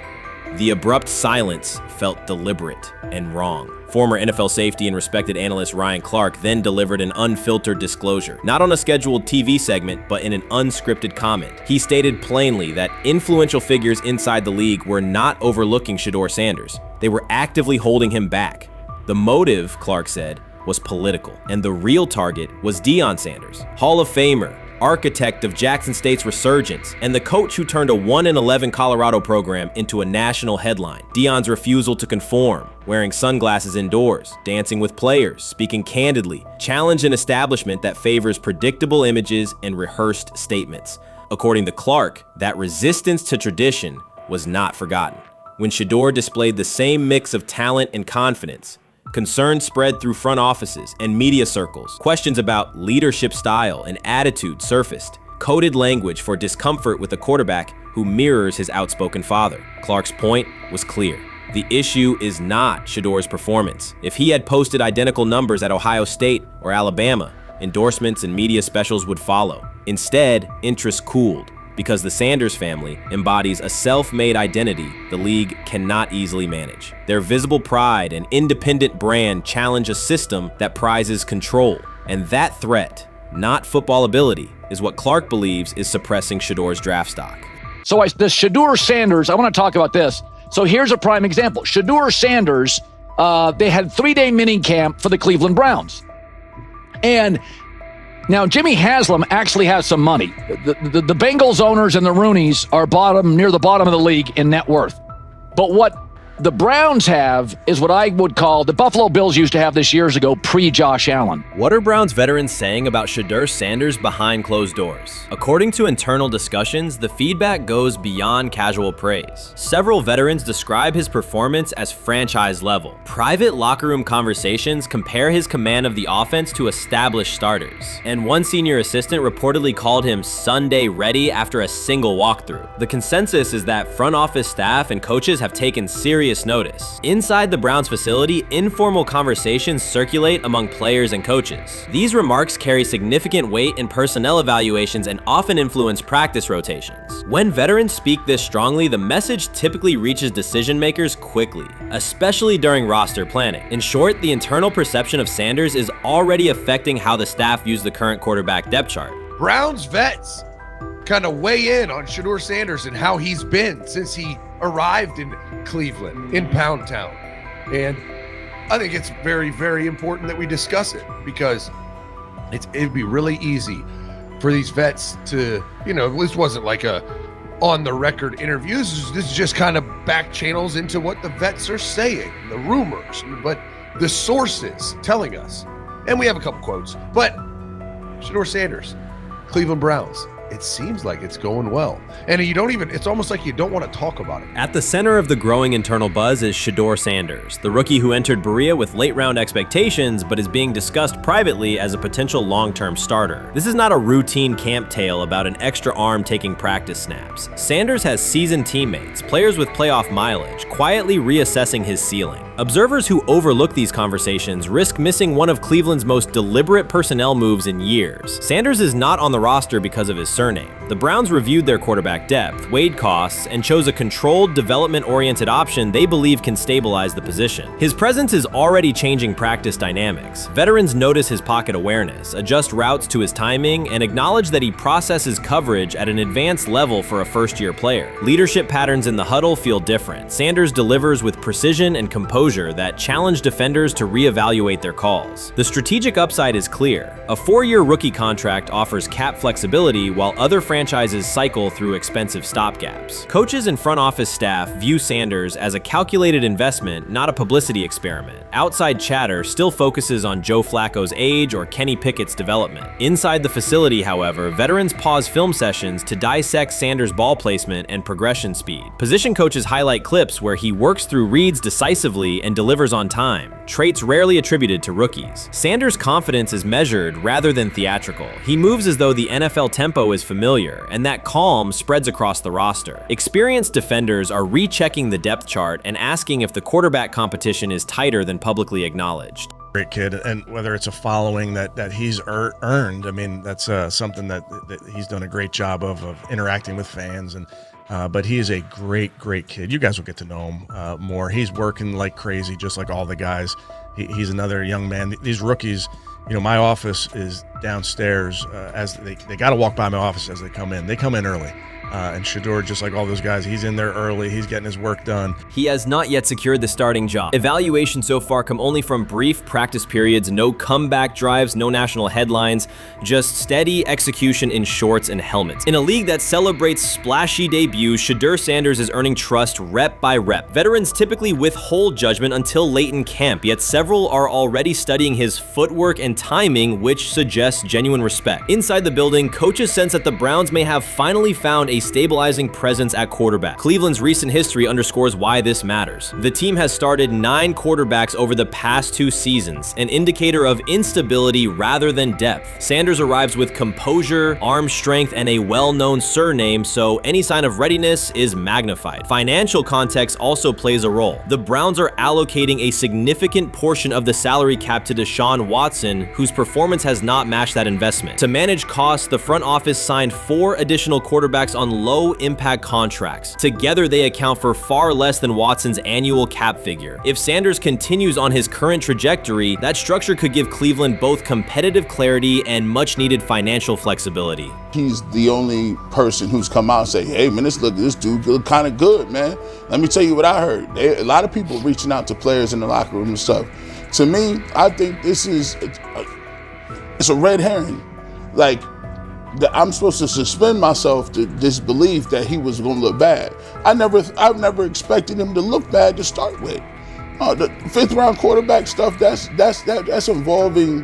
A: The abrupt silence felt deliberate and wrong. Former NFL safety and respected analyst Ryan Clark then delivered an unfiltered disclosure, not on a scheduled TV segment, but in an unscripted comment. He stated plainly that influential figures inside the league were not overlooking Shedeur Sanders. They were actively holding him back. The motive, Clark said, was political, and the real target was Deion Sanders, Hall of Famer, architect of Jackson State's resurgence, and the coach who turned a 1-11 Colorado program into a national headline. Deion's refusal to conform, wearing sunglasses indoors, dancing with players, speaking candidly, challenged an establishment that favors predictable images and rehearsed statements. According to Clark, that resistance to tradition was not forgotten. When Shedeur displayed the same mix of talent and confidence, concern spread through front offices and media circles. Questions about leadership style and attitude surfaced. Coded language for discomfort with a quarterback who mirrors his outspoken father. Clark's point was clear. The issue is not Shedeur's performance. If he had posted identical numbers at Ohio State or Alabama, endorsements and media specials would follow. Instead, interest cooled, because the Sanders family embodies a self-made identity the league cannot easily manage. Their visible pride and independent brand challenge a system that prizes control. And that threat, not football ability, is what Clark believes is suppressing Shedeur's draft stock.
L: So the Shedeur Sanders, I want to talk about this. So here's a prime example. Shedeur Sanders, they had 3-day mini camp for the Cleveland Browns. And now, Jimmy Haslam actually has some money. The Bengals owners and the Rooneys are near the bottom of the league in net worth. But what the Browns have is what I would call the Buffalo Bills used to have this years ago, pre-Josh Allen.
A: What are Browns veterans saying about Shedeur Sanders behind closed doors? According to internal discussions, the feedback goes beyond casual praise. Several veterans describe his performance as franchise level. Private locker room conversations compare his command of the offense to established starters. And one senior assistant reportedly called him Sunday ready after a single walkthrough. The consensus is that front office staff and coaches have taken serious serious notice. Inside the Browns facility, informal conversations circulate among players and coaches. These remarks carry significant weight in personnel evaluations and often influence practice rotations. When veterans speak this strongly, the message typically reaches decision makers quickly, especially during roster planning. In short, the internal perception of Sanders is already affecting how the staff views the current quarterback depth chart.
J: Browns vets kind of weigh in on Shedeur Sanders and how he's been since he arrived in Cleveland, in Pound Town. And I think it's very, very important that we discuss it, because it'd be really easy for these vets to, this wasn't like a on-the-record interview. This is just kind of back channels into what the vets are saying, the rumors, but the sources telling us. And we have a couple quotes. But Shedeur Sanders, Cleveland Browns, it seems like it's going well. And it's almost like you don't want to talk about it.
A: At the center of the growing internal buzz is Shedeur Sanders, the rookie who entered Berea with late-round expectations but is being discussed privately as a potential long-term starter. This is not a routine camp tale about an extra arm taking practice snaps. Sanders has seasoned teammates, players with playoff mileage, quietly reassessing his ceiling. Observers who overlook these conversations risk missing one of Cleveland's most deliberate personnel moves in years. Sanders is not on the roster because of his surname. The Browns reviewed their quarterback depth, weighed costs, and chose a controlled, development-oriented option they believe can stabilize the position. His presence is already changing practice dynamics. Veterans notice his pocket awareness, adjust routes to his timing, and acknowledge that he processes coverage at an advanced level for a first-year player. Leadership patterns in the huddle feel different. Sanders delivers with precision and composure that challenge defenders to reevaluate their calls. The strategic upside is clear. A 4-year rookie contract offers cap flexibility while other franchises cycle through expensive stopgaps. Coaches and front office staff view Sanders as a calculated investment, not a publicity experiment. Outside chatter still focuses on Joe Flacco's age or Kenny Pickett's development. Inside the facility, however, veterans pause film sessions to dissect Sanders' ball placement and progression speed. Position coaches highlight clips where he works through reads decisively and delivers on time, traits rarely attributed to rookies. Sanders' confidence is measured rather than theatrical. He moves as though the NFL tempo is familiar, and that calm spreads across the roster. Experienced defenders are rechecking the depth chart and asking if the quarterback competition is tighter than publicly acknowledged.
T: Great kid, and whether it's a following that he's earned, I mean, that's something that he's done a great job of interacting with fans, and but he is a great kid. You guys will get to know him more. He's working like crazy, just like all the guys. He's another young man. These rookies, my office is downstairs. As they got to walk by my office as they come in. They come in early. And Shedeur, just like all those guys, he's in there early. He's getting his work done.
A: He has not yet secured the starting job. Evaluations so far come only from brief practice periods, no comeback drives, no national headlines, just steady execution in shorts and helmets. In a league that celebrates splashy debuts, Shedeur Sanders is earning trust rep by rep. Veterans typically withhold judgment until late in camp, yet several are already studying his footwork and timing, which suggests genuine respect. Inside the building, coaches sense that the Browns may have finally found a stabilizing presence at quarterback. Cleveland's recent history underscores why this matters. The team has started 9 quarterbacks over the past 2 seasons, an indicator of instability rather than depth. Sanders arrives with composure, arm strength, and a well-known surname, so any sign of readiness is magnified. Financial context also plays a role. The Browns are allocating a significant portion of the salary cap to Deshaun Watson, whose performance has not matched that investment. To manage costs, the front office signed 4 additional quarterbacks on low-impact contracts. Together, they account for far less than Watson's annual cap figure. If Sanders continues on his current trajectory, that structure could give Cleveland both competitive clarity and much-needed financial flexibility.
F: He's the only person who's come out and say, hey, man, this dude look kind of good, man. Let me tell you what I heard. A lot of people reaching out to players in the locker room and stuff. To me, I think this is it's a red herring. Like, I'm supposed to suspend myself to this belief that he was going to look bad. I've never expected him to look bad to start with. The 5th round quarterback stuff, that's involving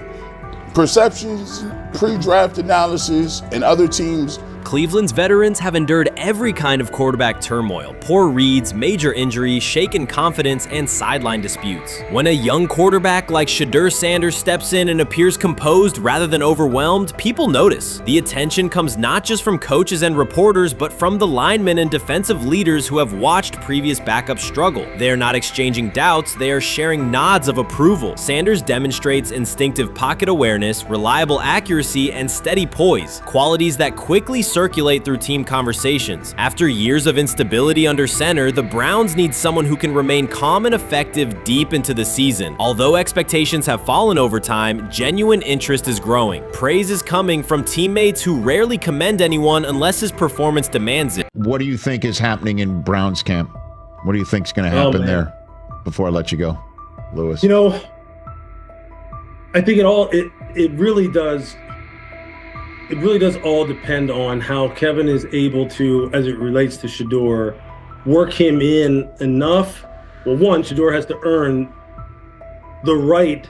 F: perceptions, pre-draft analysis, and other teams
A: Cleveland's veterans have endured every kind of quarterback turmoil, poor reads, major injuries, shaken confidence, and sideline disputes. When a young quarterback like Shedeur Sanders steps in and appears composed rather than overwhelmed, people notice. The attention comes not just from coaches and reporters, but from the linemen and defensive leaders who have watched previous backups struggle. They are not exchanging doubts, they are sharing nods of approval. Sanders demonstrates instinctive pocket awareness, reliable accuracy, and steady poise, qualities that quickly circulate through team conversations. After years of instability under center, the Browns need someone who can remain calm and effective deep into the season. Although expectations have fallen over time, genuine interest is growing. Praise is coming from teammates who rarely commend anyone unless his performance demands it.
Q: What do you think is happening in Browns camp? What do you think is going to happen there before I let you go, Lewis?
V: You know, I think it really does all depend on how Kevin is able to, as it relates to Shedeur, work him in enough. Well, one, Shedeur has to earn the right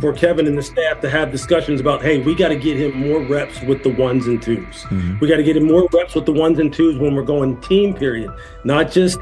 V: for Kevin and the staff to have discussions about, hey, we got to get him more reps with the ones and twos. We got to get him more reps with the ones and twos when we're going team period, not just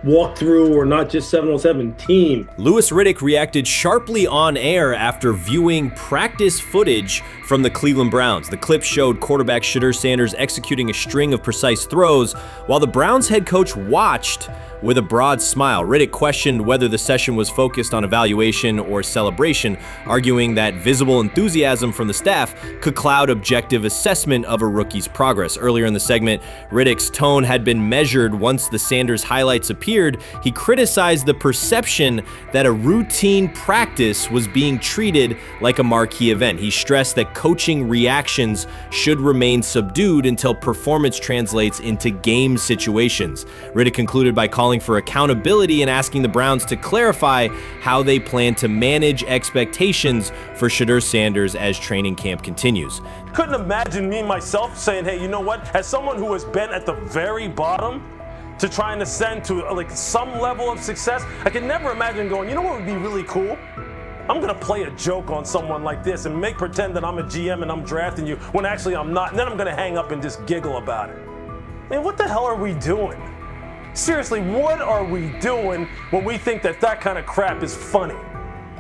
V: walk through or not just 7-on-7 team.
A: Louis Riddick reacted sharply on air after viewing practice footage from the Cleveland Browns. The clip showed quarterback Shedeur Sanders executing a string of precise throws while the Browns head coach watched with a broad smile. Riddick questioned whether the session was focused on evaluation or celebration, arguing that visible enthusiasm from the staff could cloud objective assessment of a rookie's progress. Earlier in the segment, Riddick's tone had been measured once the Sanders highlights appeared. He criticized the perception that a routine practice was being treated like a marquee event. He stressed that coaching reactions should remain subdued until performance translates into game situations. Riddick concluded by calling for accountability and asking the Browns to clarify how they plan to manage expectations for Shedeur Sanders as training camp continues.
W: Couldn't imagine me myself saying, hey, you know what, as someone who has been at the very bottom to try and ascend to like some level of success, I could never imagine going, you know what would be really cool? I'm gonna play a joke on someone like this and make pretend that I'm a GM and I'm drafting you when actually I'm not, and then I'm gonna hang up and just giggle about it. I mean, what the hell are we doing? Seriously, what are we doing when we think that that kind of crap is funny?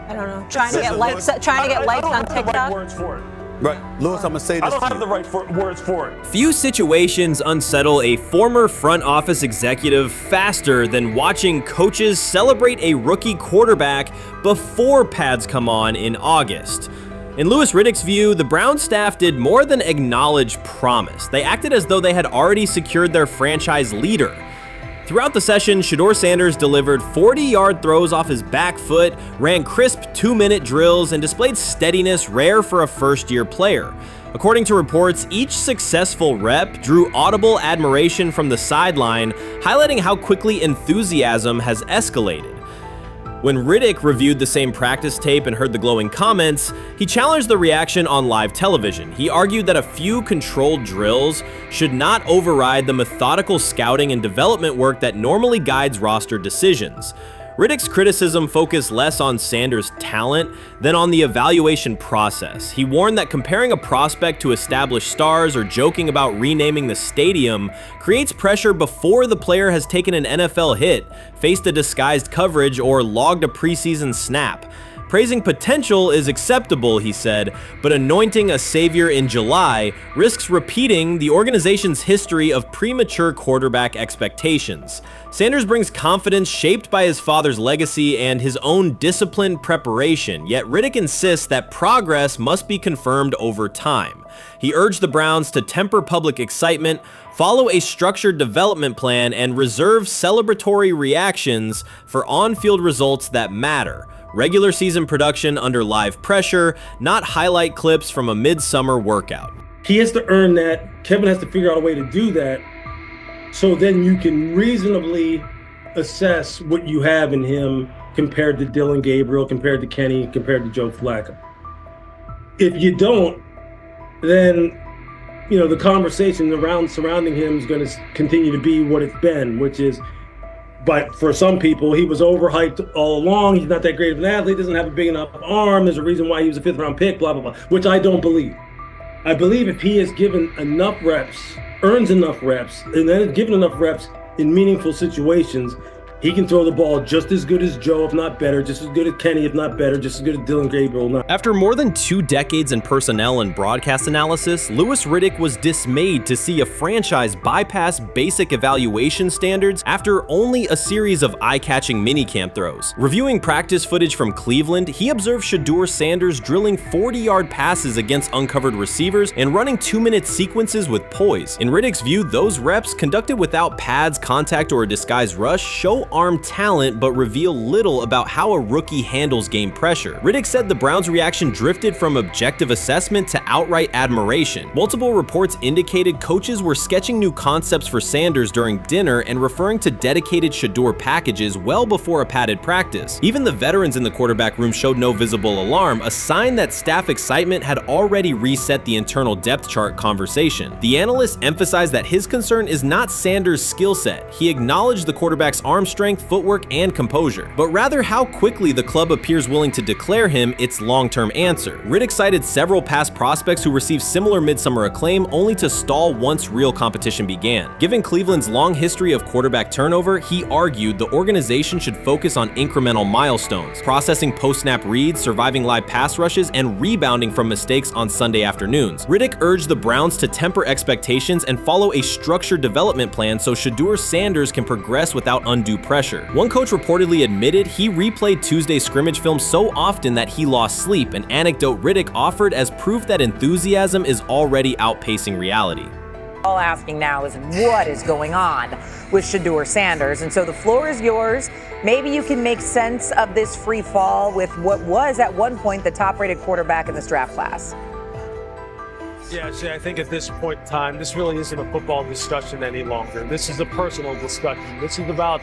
X: I don't know. Trying to get likes on TikTok.
W: I don't have the right words for it.
Q: Right, Lewis, I'm gonna say this.
W: I don't have the right words for it.
A: Few situations unsettle a former front office executive faster than watching coaches celebrate a rookie quarterback before pads come on in August. In Louis Riddick's view, the Browns staff did more than acknowledge promise. They acted as though they had already secured their franchise leader. Throughout the session, Shedeur Sanders delivered 40-yard throws off his back foot, ran crisp 2-minute drills, and displayed steadiness rare for a first-year player. According to reports, each successful rep drew audible admiration from the sideline, highlighting how quickly enthusiasm has escalated. When Riddick reviewed the same practice tape and heard the glowing comments, he challenged the reaction on live television. He argued that a few controlled drills should not override the methodical scouting and development work that normally guides roster decisions. Riddick's criticism focused less on Sanders' talent than on the evaluation process. He warned that comparing a prospect to established stars or joking about renaming the stadium creates pressure before the player has taken an NFL hit, faced a disguised coverage, or logged a preseason snap. Praising potential is acceptable, he said, but anointing a savior in July risks repeating the organization's history of premature quarterback expectations. Sanders brings confidence shaped by his father's legacy and his own disciplined preparation, yet Riddick insists that progress must be confirmed over time. He urged the Browns to temper public excitement, follow a structured development plan, and reserve celebratory reactions for on-field results that matter. Regular season production under live pressure, not highlight clips from a midsummer workout.
V: He has to earn that. Kevin has to figure out a way to do that, so then you can reasonably assess what you have in him compared to Dillon Gabriel, compared to Kenny, compared to Joe Flacco. If you don't, then the conversation surrounding him is going to continue to be what it's been, which is, but for some people, he was overhyped all along. He's not that great of an athlete, doesn't have a big enough arm. There's a reason why he was a 5th-round pick, blah, blah, blah, which I don't believe. I believe if he is given enough reps, earns enough reps, and then is given enough reps in meaningful situations, he can throw the ball just as good as Joe, if not better, just as good as Kenny, if not better, just as good as Dylan Gabriel.
A: After more than 2 decades in personnel and broadcast analysis, Louis Riddick was dismayed to see a franchise bypass basic evaluation standards after only a series of eye-catching minicamp throws. Reviewing practice footage from Cleveland, he observed Shedeur Sanders drilling 40-yard passes against uncovered receivers and running 2-minute sequences with poise. In Riddick's view, those reps, conducted without pads, contact, or a disguised rush, show arm talent but reveal little about how a rookie handles game pressure. Riddick said the Browns' reaction drifted from objective assessment to outright admiration. Multiple reports indicated coaches were sketching new concepts for Sanders during dinner and referring to dedicated Shedeur packages well before a padded practice. Even the veterans in the quarterback room showed no visible alarm, a sign that staff excitement had already reset the internal depth chart conversation. The analyst emphasized that his concern is not Sanders' skill set. He acknowledged the quarterback's arm strength, footwork, and composure, but rather how quickly the club appears willing to declare him its long-term answer. Riddick cited several past prospects who received similar midsummer acclaim only to stall once real competition began. Given Cleveland's long history of quarterback turnover, he argued the organization should focus on incremental milestones, processing post-snap reads, surviving live pass rushes, and rebounding from mistakes on Sunday afternoons. Riddick urged the Browns to temper expectations and follow a structured development plan so Shedeur Sanders can progress without undue pressure. One coach reportedly admitted he replayed Tuesday's scrimmage film so often that he lost sleep, an anecdote Riddick offered as proof that enthusiasm is already outpacing reality.
C: All asking now is what is going on with Shedeur Sanders, and so the floor is yours. Maybe you can make sense of this free fall with what was at one point the top-rated quarterback in this draft class.
W: Yeah, see, I think at this point in time, this really isn't a football discussion any longer. This is a personal discussion. This is about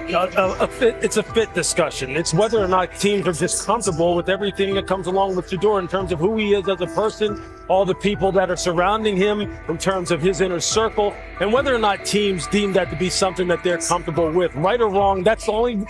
W: it's a fit discussion. It's whether or not teams are just comfortable with everything that comes along with Shedeur in terms of who he is as a person, all the people that are surrounding him in terms of his inner circle, and whether or not teams deem that to be something that they're comfortable with. Right or wrong, that's the only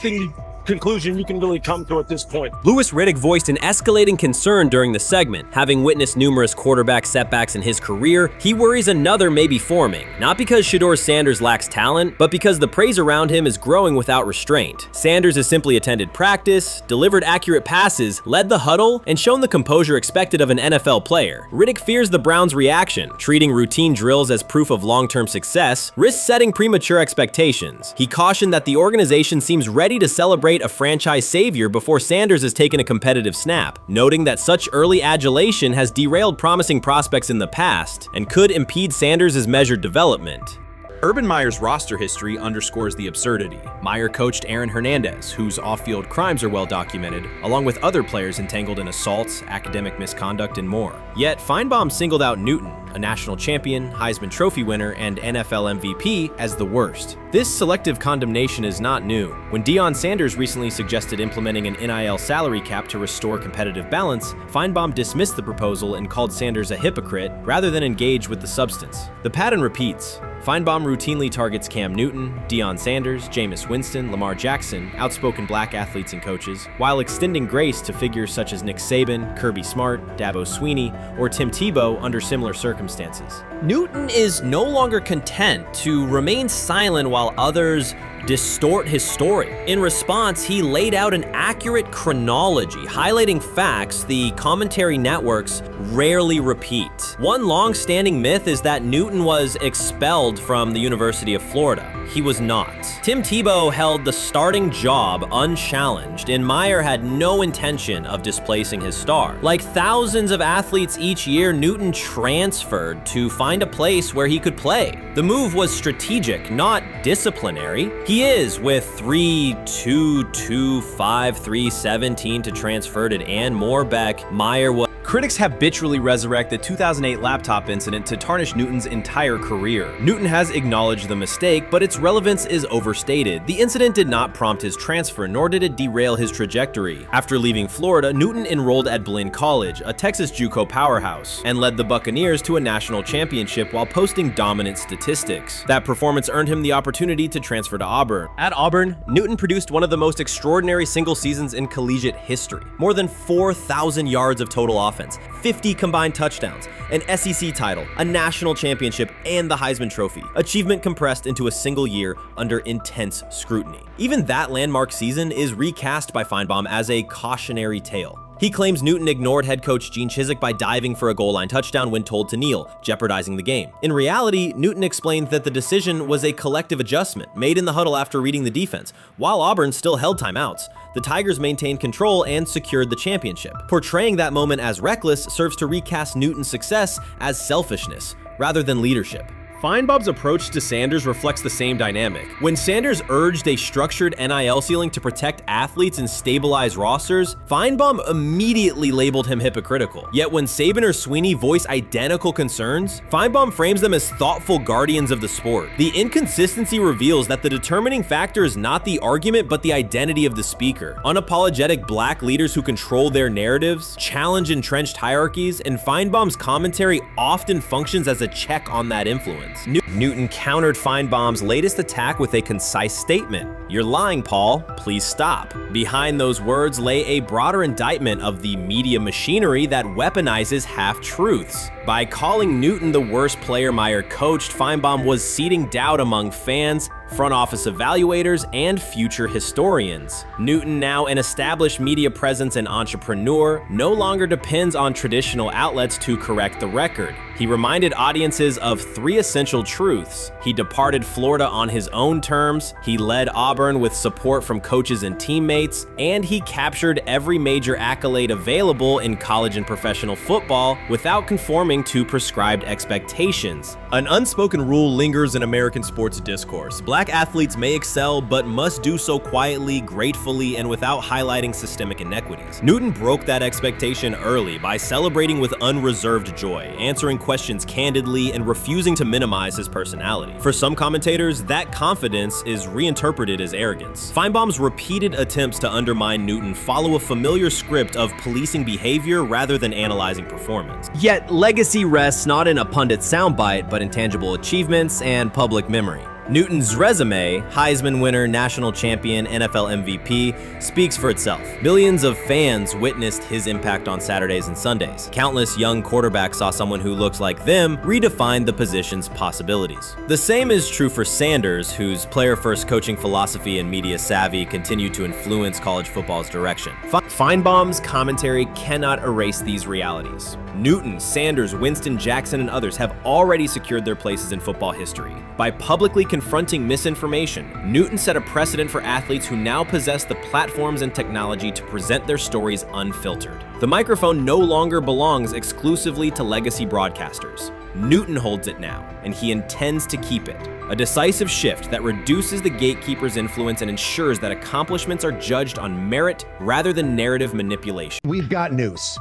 W: conclusion you can really come to at this point.
A: Louis Riddick voiced an escalating concern during the segment. Having witnessed numerous quarterback setbacks in his career, he worries another may be forming, not because Shedeur Sanders lacks talent, but because the praise around him is growing without restraint. Sanders has simply attended practice, delivered accurate passes, led the huddle, and shown the composure expected of an NFL player. Riddick fears the Browns' reaction, treating routine drills as proof of long-term success, risks setting premature expectations. He cautioned that the organization seems ready to celebrate a franchise savior before Sanders has taken a competitive snap, noting that such early adulation has derailed promising prospects in the past and could impede Sanders' measured development.
D: Urban Meyer's roster history underscores the absurdity. Meyer coached Aaron Hernandez, whose off-field crimes are well documented, along with other players entangled in assaults, academic misconduct, and more. Yet Feinbaum singled out Newton, a national champion, Heisman Trophy winner, and NFL MVP, as the worst. This selective condemnation is not new. When Deion Sanders recently suggested implementing an NIL salary cap to restore competitive balance, Feinbaum dismissed the proposal and called Sanders a hypocrite rather than engage with the substance. The pattern repeats. Feinbaum routinely targets Cam Newton, Deion Sanders, Jameis Winston, Lamar Jackson, outspoken black athletes and coaches, while extending grace to figures such as Nick Saban, Kirby Smart, Dabo Swinney, or Tim Tebow under similar circumstances. Newton is no longer content to remain silent while others distort his story. In response, he laid out an accurate chronology, highlighting facts the commentary networks rarely repeat. One long-standing myth is that Newton was expelled from the University of Florida. He was not. Tim Tebow held the starting job unchallenged, and Meyer had no intention of displacing his star. Like thousands of athletes each year, Newton transferred to find a place where he could play. The move was strategic, not disciplinary. He is with 3-2-2-5-3-17 to transfer to and Moorbeck. Meyer was. Critics habitually resurrect the 2008 laptop incident to tarnish Newton's entire career. Newton has acknowledged the mistake, but its relevance is overstated. The incident did not prompt his transfer, nor did it derail his trajectory. After leaving Florida, Newton enrolled at Blinn College, a Texas JUCO powerhouse, and led the Buccaneers to a national championship while posting dominant statistics. That performance earned him the opportunity to transfer to Auburn. At Auburn, Newton produced one of the most extraordinary single seasons in collegiate history. More than 4,000 yards of total offense
A: offense, 50 combined touchdowns, an SEC title, a national championship, and the Heisman Trophy. Achievement compressed into a single year under intense scrutiny. Even that landmark season is recast by Feinbaum as a cautionary tale. He claims Newton ignored head coach Gene Chizik by diving for a goal line touchdown when told to kneel, jeopardizing the game. In reality, Newton explained that the decision was a collective adjustment made in the huddle after reading the defense. While Auburn still held timeouts, the Tigers maintained control and secured the championship. Portraying that moment as reckless serves to recast Newton's success as selfishness rather than leadership. Feinbaum's approach to Sanders reflects the same dynamic. When Sanders urged a structured NIL ceiling to protect athletes and stabilize rosters, Feinbaum immediately labeled him hypocritical. Yet when Saban or Sweeney voice identical concerns, Feinbaum frames them as thoughtful guardians of the sport. The inconsistency reveals that the determining factor is not the argument but the identity of the speaker. Unapologetic black leaders who control their narratives, challenge entrenched hierarchies, and Feinbaum's commentary often functions as a check on that influence. Newton countered Feinbaum's latest attack with a concise statement. "You're lying, Paul. Please stop." Behind those words lay a broader indictment of the media machinery that weaponizes half-truths. By calling Newton the worst player Meyer coached, Feinbaum was seeding doubt among fans, front office evaluators, and future historians. Newton, now an established media presence and entrepreneur, no longer depends on traditional outlets to correct the record. He reminded audiences of 3 essential truths. He departed Florida on his own terms, he led Auburn with support from coaches and teammates, and he captured every major accolade available in college and professional football without conforming to prescribed expectations. An unspoken rule lingers in American sports discourse. Black athletes may excel, but must do so quietly, gratefully, and without highlighting systemic inequities. Newton broke that expectation early by celebrating with unreserved joy, answering questions candidly, and refusing to minimize his personality. For some commentators, that confidence is reinterpreted as arrogance. Feinbaum's repeated attempts to undermine Newton follow a familiar script of policing behavior rather than analyzing performance. Yet, legacy rests not in a pundit's soundbite, but in tangible achievements and public memory. Newton's resume, Heisman winner, national champion, NFL MVP, speaks for itself. Millions of fans witnessed his impact on Saturdays and Sundays. Countless young quarterbacks saw someone who looked like them redefine the position's possibilities. The same is true for Sanders, whose player-first coaching philosophy and media savvy continue to influence college football's direction. Feinbaum's commentary cannot erase these realities. Newton, Sanders, Winston, Jackson, and others have already secured their places in football history. By publicly confronting misinformation, Newton set a precedent for athletes who now possess the platforms and technology to present their stories unfiltered. The microphone no longer belongs exclusively to legacy broadcasters. Newton holds it now, and he intends to keep it. A decisive shift that reduces the gatekeeper's influence and ensures that accomplishments are judged on merit rather than narrative manipulation.
E: We've got news.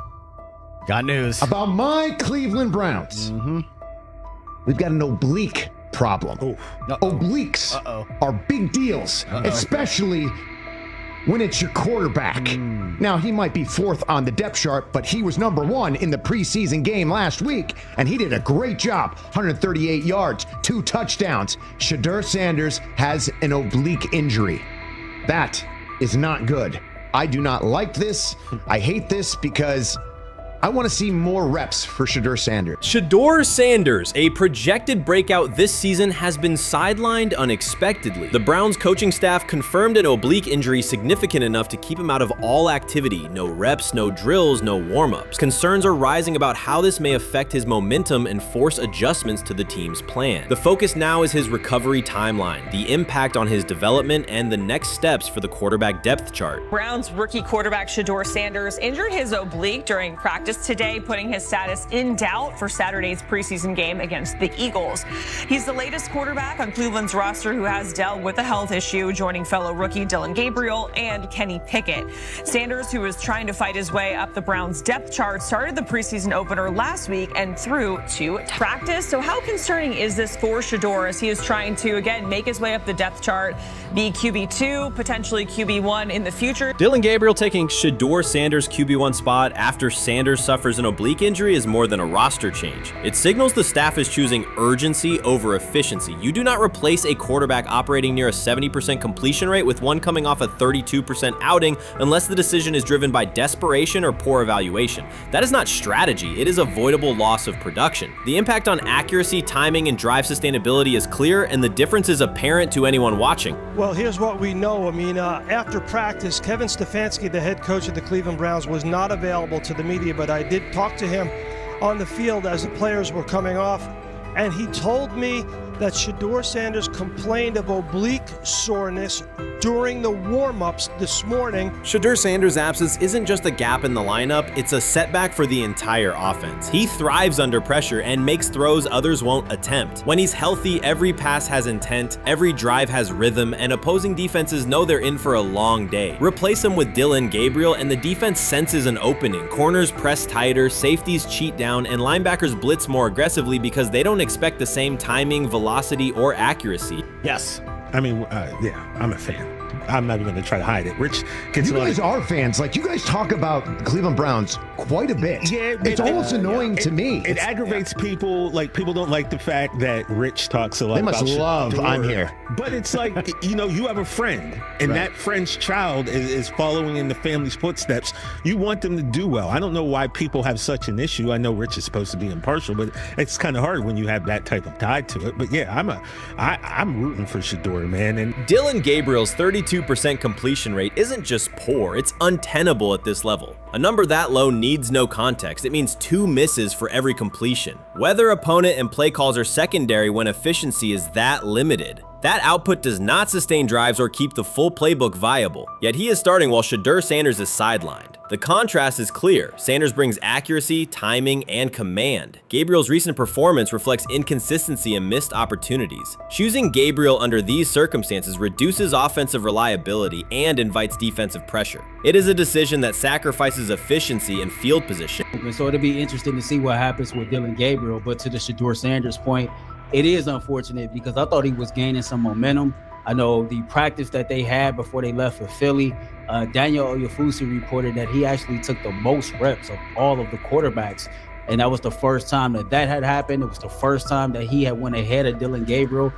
Q: Got news.
E: About my Cleveland Browns. We've got an oblique problem. Obliques are big deals, especially when it's your quarterback. Now, he might be 4th on the depth chart, but he was number 1 in the preseason game last week, and he did a great job. 138 yards, 2 touchdowns. Shedeur Sanders has an oblique injury. That is not good. I do not like this. I hate this because I want to see more reps for Shedeur Sanders.
A: Shedeur Sanders, a projected breakout this season, has been sidelined unexpectedly. The Browns coaching staff confirmed an oblique injury significant enough to keep him out of all activity. No reps, no drills, no warm-ups. Concerns are rising about how this may affect his momentum and force adjustments to the team's plan. The focus now is his recovery timeline, the impact on his development, and the next steps for the quarterback depth chart.
H: Browns rookie quarterback Shedeur Sanders injured his oblique during practice today, putting his status in doubt for Saturday's preseason game against the Eagles. He's the latest quarterback on Cleveland's roster who has dealt with a health issue, joining fellow rookie Dillon Gabriel and Kenny Pickett. Sanders, who is trying to fight his way up the Browns depth chart, started the preseason opener last week and threw to practice. So how concerning is this for Shedeur as he is trying to, again, make his way up the depth chart, be QB2, potentially QB1 in the future?
A: Dillon Gabriel taking Shedeur Sanders' QB1 spot after Sanders suffers an oblique injury is more than a roster change. It signals the staff is choosing urgency over efficiency. You do not replace a quarterback operating near a 70% completion rate with one coming off a 32% outing unless the decision is driven by desperation or poor evaluation. That is not strategy, it is avoidable loss of production. The impact on accuracy, timing, and drive sustainability is clear, and the difference is apparent to anyone watching.
B: Well, here's what we know. I mean, after practice, Kevin Stefanski, the head coach of the Cleveland Browns, was not available to the media, but I did talk to him on the field as the players were coming off, and he told me that Shedeur Sanders complained of oblique soreness during the warm-ups this morning.
A: Shedeur Sanders' absence isn't just a gap in the lineup, it's a setback for the entire offense. He thrives under pressure and makes throws others won't attempt. When he's healthy, every pass has intent, every drive has rhythm, and opposing defenses know they're in for a long day. Replace him with Dillon Gabriel and the defense senses an opening. Corners press tighter, safeties cheat down, and linebackers blitz more aggressively because they don't expect the same timing, velocity, or accuracy.
I: Yes. I mean, yeah, I'm a fan. I'm not even going to try to hide it. Rich gets
E: You guys are fans. Like, you guys talk about the Cleveland Browns quite a bit.
I: Yeah,
E: it's almost annoying to me.
I: It aggravates people. Like, people don't like the fact that Rich talks a lot
E: They
I: about
E: must love
I: Shedeur.
E: I'm here.
I: But it's like, you know, you have a friend, and
E: Right.
I: that friend's child is following in the family's footsteps. You want them to do well. I don't know why people have such an issue. I know Rich is supposed to be impartial, but it's kind of hard when you have that type of tie to it. But yeah, I'm rooting for Shedeur, man. And
A: Dillon Gabriel's 32% completion rate isn't just poor, it's untenable at this level. A number that low needs no context. It means 2 misses for every completion. Weather, opponent, and play calls are secondary when efficiency is that limited. That output does not sustain drives or keep the full playbook viable. Yet he is starting while Shedeur Sanders is sidelined. The contrast is clear. Sanders brings accuracy, timing, and command. Gabriel's recent performance reflects inconsistency and missed opportunities. Choosing Gabriel under these circumstances reduces offensive reliability and invites defensive pressure. It is a decision that sacrifices efficiency and field position.
O: So it'll be interesting to see what happens with Dillon Gabriel, but to the Shedeur Sanders point, it is unfortunate because I thought he was gaining some momentum. I know the practice that they had before they left for Philly, Daniel Oyefusi reported that he actually took the most reps of all of the quarterbacks. And that was the first time that had happened. It was the first time that he had went ahead of Dillon Gabriel,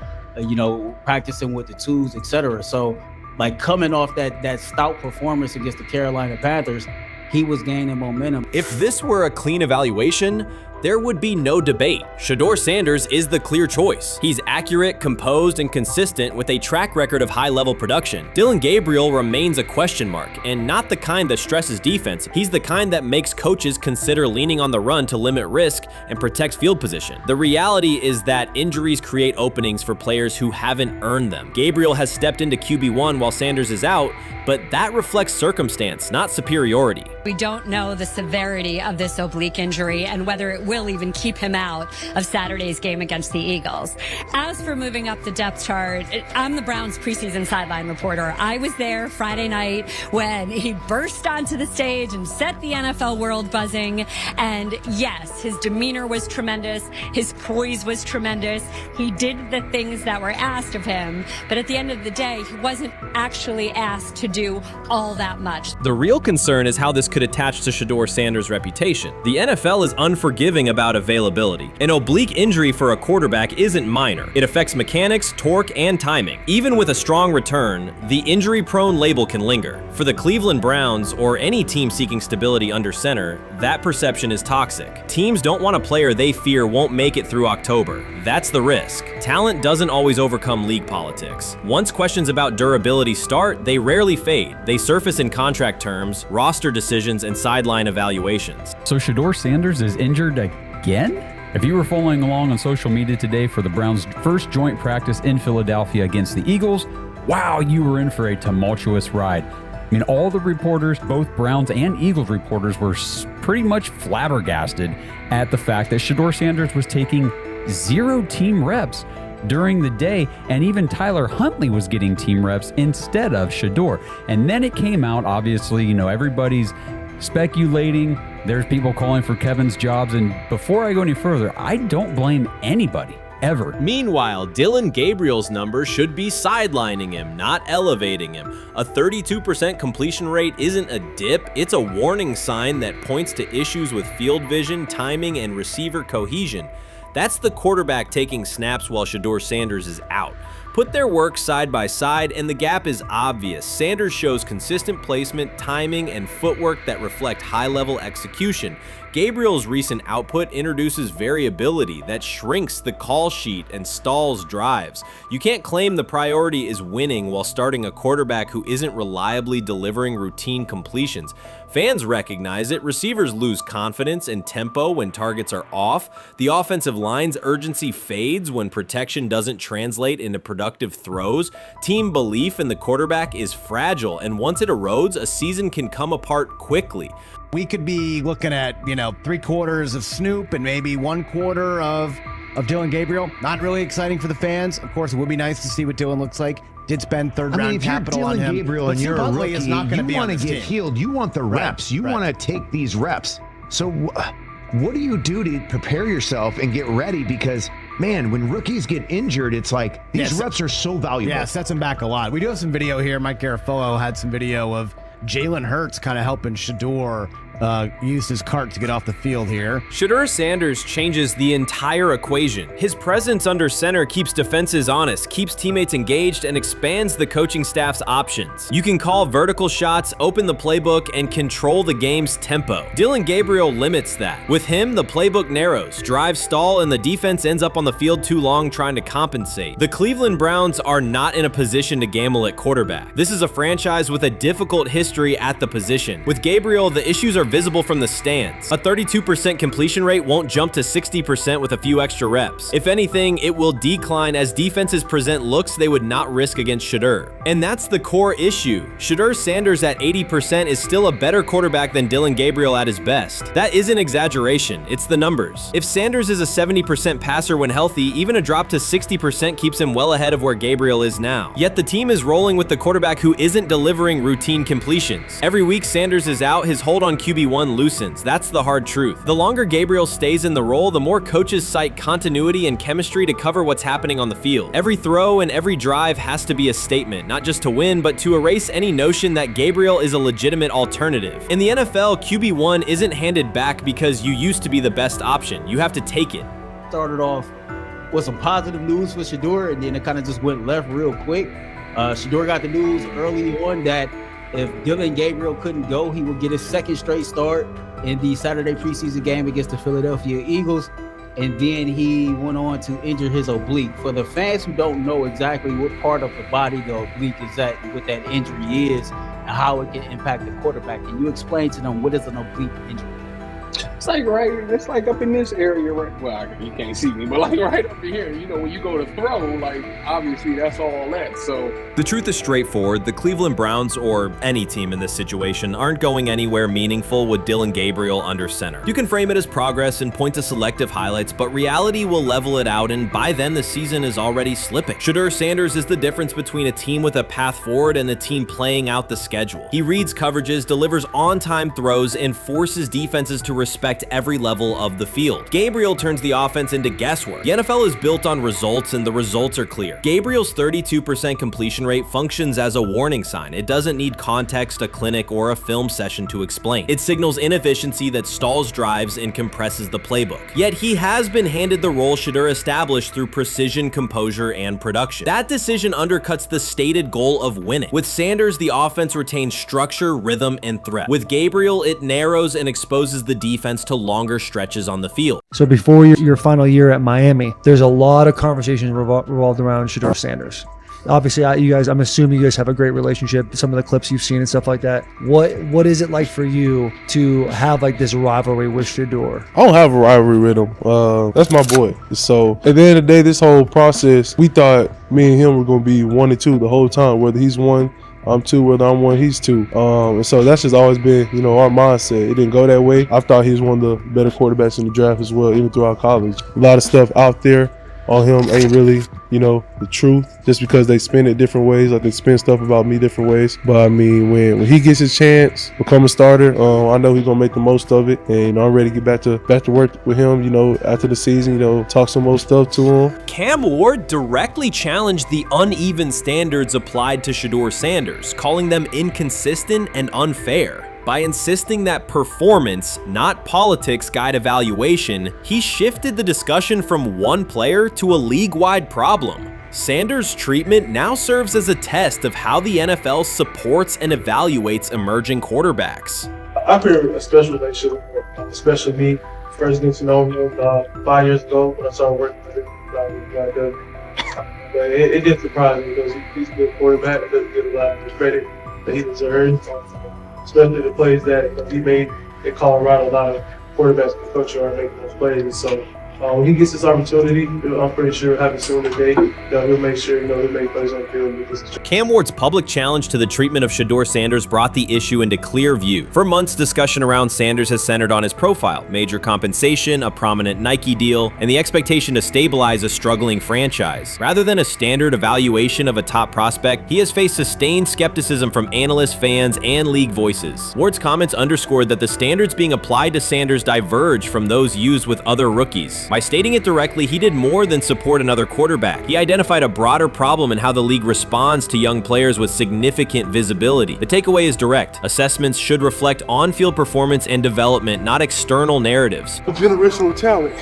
O: practicing with the twos, etc. So like coming off that stout performance against the Carolina Panthers, he was gaining momentum.
A: If this were a clean evaluation, there would be no debate. Shedeur Sanders is the clear choice. He's accurate, composed, and consistent with a track record of high-level production. Dillon Gabriel remains a question mark, and not the kind that stresses defense. He's the kind that makes coaches consider leaning on the run to limit risk and protect field position. The reality is that injuries create openings for players who haven't earned them. Gabriel has stepped into QB1 while Sanders is out, but that reflects circumstance, not superiority.
U: We don't know the severity of this oblique injury and whether it will even keep him out of Saturday's game against the Eagles. As for moving up the depth chart, I'm the Browns preseason sideline reporter. I was there Friday night when he burst onto the stage and set the NFL world buzzing. And yes, his demeanor was tremendous. His poise was tremendous. He did the things that were asked of him. But at the end of the day, he wasn't actually asked to do all that much.
A: The real concern is how this could attach to Shedeur Sanders' reputation. The NFL is unforgiving about availability. An oblique injury for a quarterback isn't minor. It affects mechanics, torque, and timing. Even with a strong return, the injury-prone label can linger. For the Cleveland Browns, or any team seeking stability under center, that perception is toxic. Teams don't want a player they fear won't make it through October. That's the risk. Talent doesn't always overcome league politics. Once questions about durability start, they rarely fade. They surface in contract terms, roster decisions, and sideline evaluations.
Y: So Shedeur Sanders is injured again? If you were following along on social media today for the Browns' first joint practice in Philadelphia against the Eagles, wow, you were in for a tumultuous ride. I mean, all the reporters, both Browns and Eagles reporters, were pretty much flabbergasted at the fact that Shedeur Sanders was taking 0 team reps during the day, and even Tyler Huntley was getting team reps instead of Shedeur. And then it came out, obviously, everybody's speculating. There's people calling for Kevin's jobs. And before I go any further, I don't blame anybody ever.
A: Meanwhile, Dylan Gabriel's numbers should be sidelining him, not elevating him. A 32% completion rate isn't a dip, it's a warning sign that points to issues with field vision, timing, and receiver cohesion. That's the quarterback taking snaps while Shedeur Sanders is out. Put their work side by side and the gap is obvious. Sanders shows consistent placement, timing, and footwork that reflect high-level execution. Gabriel's recent output introduces variability that shrinks the call sheet and stalls drives. You can't claim the priority is winning while starting a quarterback who isn't reliably delivering routine completions. Fans recognize it, receivers lose confidence and tempo when targets are off, the offensive line's urgency fades when protection doesn't translate into productive throws, team belief in the quarterback is fragile, and once it erodes, a season can come apart quickly.
K: We could be looking at, 3/4 of Snoop and maybe 1/4 of Dylan Gabriel. Not really exciting for the fans. Of course, it would be nice to see what Dylan looks like. Did spend third-round capital on him.
E: Gabriel
K: but
E: and you're a rookie,
K: is not going to be
E: you
K: on
E: want
K: this
E: to get
K: team.
E: healed. You want the reps. You want to take these reps. So what do you do to prepare yourself and get ready? Because, man, when rookies get injured, it's like these reps are so valuable.
K: Yeah, sets him back a lot. We do have some video here. Mike Garafolo had some video of Jalen Hurts kind of helping Shedeur use his cart to get off the field here.
A: Shedeur Sanders changes the entire equation. His presence under center keeps defenses honest, keeps teammates engaged, and expands the coaching staff's options. You can call vertical shots, open the playbook, and control the game's tempo. Dylan Gabriel limits that. With him, the playbook narrows, drives stall, and the defense ends up on the field too long trying to compensate. The Cleveland Browns are not in a position to gamble at quarterback. This is a franchise with a difficult history at the position. With Gabriel, the issues are visible from the stands. A 32% completion rate won't jump to 60% with a few extra reps. If anything, it will decline as defenses present looks they would not risk against Shedeur. And that's the core issue. Shedeur Sanders at 80% is still a better quarterback than Dylan Gabriel at his best. That isn't exaggeration, it's the numbers. If Sanders is a 70% passer when healthy, even a drop to 60% keeps him well ahead of where Gabriel is now. Yet the team is rolling with the quarterback who isn't delivering routine completions. Every week Sanders is out, his hold on QB1 loosens. That's the hard truth. The longer Gabriel stays in the role, the more coaches cite continuity and chemistry to cover what's happening on the field. Every throw and every drive has to be a statement, not just to win, but to erase any notion that Gabriel is a legitimate alternative. In the NFL, QB1 isn't handed back because you used to be the best option. You have to take it.
O: Started off with some positive news for Shedeur, and then it kind of just went left real quick. Shedeur got the news early on that if Dylan Gabriel couldn't go, he would get his second straight start in the Saturday preseason game against the Philadelphia Eagles. And then he went on to injure his oblique. For the fans who don't know exactly what part of the body the oblique is at, and what that injury is, and how it can impact the quarterback, can you explain to them what is an oblique injury?
M: It's like up in this area, right? Well, you can't see me, but like right up in here, when you go to throw, like obviously that's all that. So
A: the truth is straightforward. The Cleveland Browns, or any team in this situation, aren't going anywhere meaningful with Dylan Gabriel under center. You can frame it as progress and point to selective highlights, but reality will level it out, and by then the season is already slipping. Shedeur Sanders is the difference between a team with a path forward and a team playing out the schedule. He reads coverages, delivers on-time throws, and forces defenses to respect every level of the field. Gabriel turns the offense into guesswork. The NFL is built on results, and the results are clear. Gabriel's 32% completion rate functions as a warning sign. It doesn't need context, a clinic, or a film session to explain. It signals inefficiency that stalls drives and compresses the playbook. Yet he has been handed the role Shedeur established through precision, composure, and production. That decision undercuts the stated goal of winning. With Sanders, the offense retains structure, rhythm, and threat. With Gabriel, it narrows and exposes the defense to longer stretches on the field.
B: So before your final year at Miami, there's a lot of conversations revolved around Shedeur Sanders. Obviously, I'm assuming you guys have a great relationship. Some of the clips you've seen and stuff like that. What is it like for you to have like this rivalry with Shedeur?
N: I don't have a rivalry with him. That's my boy. So at the end of the day, this whole process, we thought me and him were going to be 1 and 2 the whole time. Whether he's 1, I'm 2, whether I'm 1, he's 2. And so that's just always been, our mindset. It didn't go that way. I thought he was one of the better quarterbacks in the draft as well, even throughout college. A lot of stuff out there on him ain't really the truth, just because they spin it different ways, like they spin stuff about me different ways. But I mean, when he gets his chance, become a starter, I know he's gonna make the most of it, and I'm ready to get back to work with him. After the season, talk some more stuff to him.
A: Cam Ward directly challenged the uneven standards applied to Shedeur Sanders, calling them inconsistent and unfair. By insisting that performance, not politics, guide evaluation, he shifted the discussion from one player to a league-wide problem. Sanders' treatment now serves as a test of how the NFL supports and evaluates emerging quarterbacks.
N: I created a special relationship with him, especially me. First getting to know him 5 years ago when I started working with him. But it did surprise me because he's a good quarterback. It doesn't get a lot of the credit that he deserves. Especially the plays that he made in Colorado. A lot of quarterbacks and coaches are making those plays. And so when he gets this opportunity, I'm pretty sure having soon today that he'll make sure he'll make plays on the field.
A: Cam Ward's public challenge to the treatment of Shedeur Sanders brought the issue into clear view. For months, discussion around Sanders has centered on his profile, major compensation, a prominent Nike deal, and the expectation to stabilize a struggling franchise. Rather than a standard evaluation of a top prospect, he has faced sustained skepticism from analysts, fans, and league voices. Ward's comments underscored that the standards being applied to Sanders diverge from those used with other rookies. By stating it directly, he did more than support another quarterback. He identified a broader problem in how the league responds to young players with significant visibility. The takeaway is direct. Assessments should reflect on-field performance and development, not external narratives.
N: Generational talent.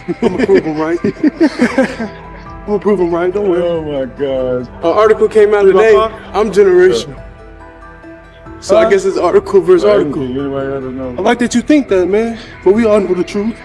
N: I'm gonna prove him right. I'm gonna prove him right. Don't worry.
M: Oh my God.
N: An article came out today. I'm generational. So I guess it's article versus article. I like that you think that, man. But we all know the truth.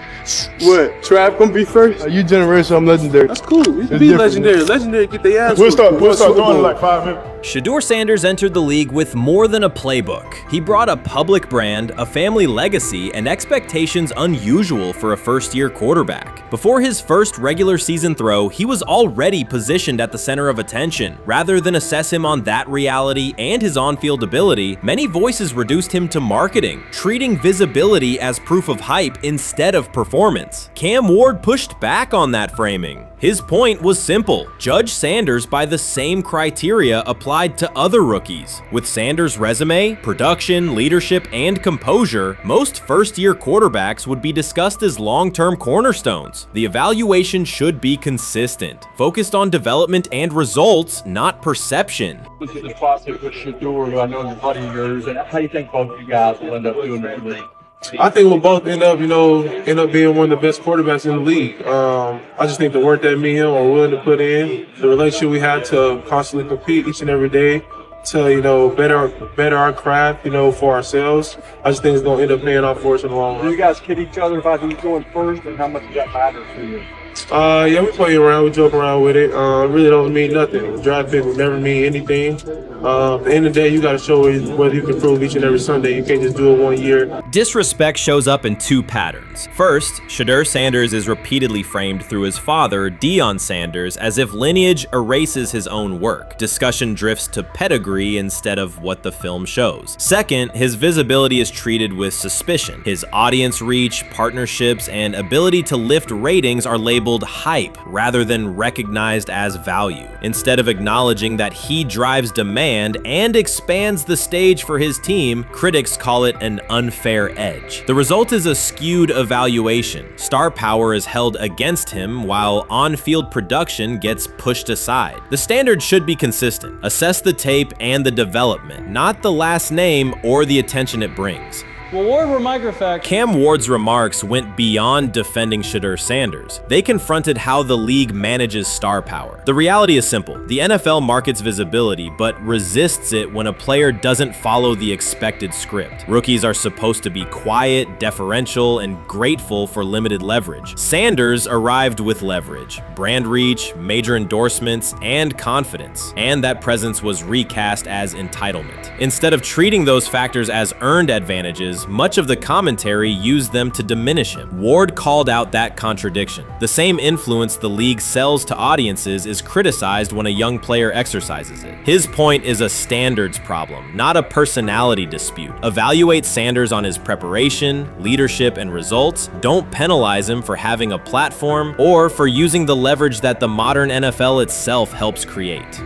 N: What? Trav gonna be first? Are you generational? I'm legendary. That's cool. We can be legendary. Legendary get their ass. We'll start doing it like 5 minutes.
A: Shedeur Sanders entered the league with more than a playbook. He brought a public brand, a family legacy, and expectations unusual for a first-year quarterback. Before his first regular season throw, he was already positioned at the center of attention. Rather than assess him on that reality and his on-field ability, many voices reduced him to marketing, treating visibility as proof of hype instead of performance. Cam Ward pushed back on that framing. His point was simple: judge Sanders by the same criteria applied to other rookies. With Sanders' resume, production, leadership, and composure, most first-year quarterbacks would be discussed as long-term cornerstones. The evaluation should be consistent, focused on development and results, not perception.
G: This is a process with Shedeur, who I know is a buddy of yours, and how do you think both of you guys will end up doing the league?
N: I think we'll both end up being one of the best quarterbacks in the league. I just think the work that me and him are willing to put in, the relationship we have to constantly compete each and every day, to better our craft, for ourselves. I just think it's gonna end up paying off for us in the long run.
G: Do you guys kid each other about who's going first, and how much does that matter to you?
N: Yeah, we play around, we joke around with it. It really don't mean nothing. The draft pick will never mean anything. At the end of the day, you got to show whether you can prove each and every Sunday. You can't just do it 1 year.
A: Disrespect shows up in two patterns. First, Shedeur Sanders is repeatedly framed through his father, Deion Sanders, as if lineage erases his own work. Discussion drifts to pedigree instead of what the film shows. Second, his visibility is treated with suspicion. His audience reach, partnerships, and ability to lift ratings are labeled hype rather than recognized as value. Instead of acknowledging that he drives demand and expands the stage for his team, critics call it an unfair edge. The result is a skewed evaluation. Star power is held against him while on-field production gets pushed aside. The standard should be consistent. Assess the tape and the development, not the last name or the attention it brings.
L: Well, Ward were microfacts.
A: Cam Ward's remarks went beyond defending Shedeur Sanders. They confronted how the league manages star power. The reality is simple. The NFL markets visibility, but resists it when a player doesn't follow the expected script. Rookies are supposed to be quiet, deferential, and grateful for limited leverage. Sanders arrived with leverage, brand reach, major endorsements, and confidence. And that presence was recast as entitlement. Instead of treating those factors as earned advantages, matches, much of the commentary used them to diminish him. Ward called out that contradiction. The same influence the league sells to audiences is criticized when a young player exercises it. His point is a standards problem, not a personality dispute. Evaluate Sanders on his preparation, leadership, and results. Don't penalize him for having a platform or for using the leverage that the modern NFL itself helps create.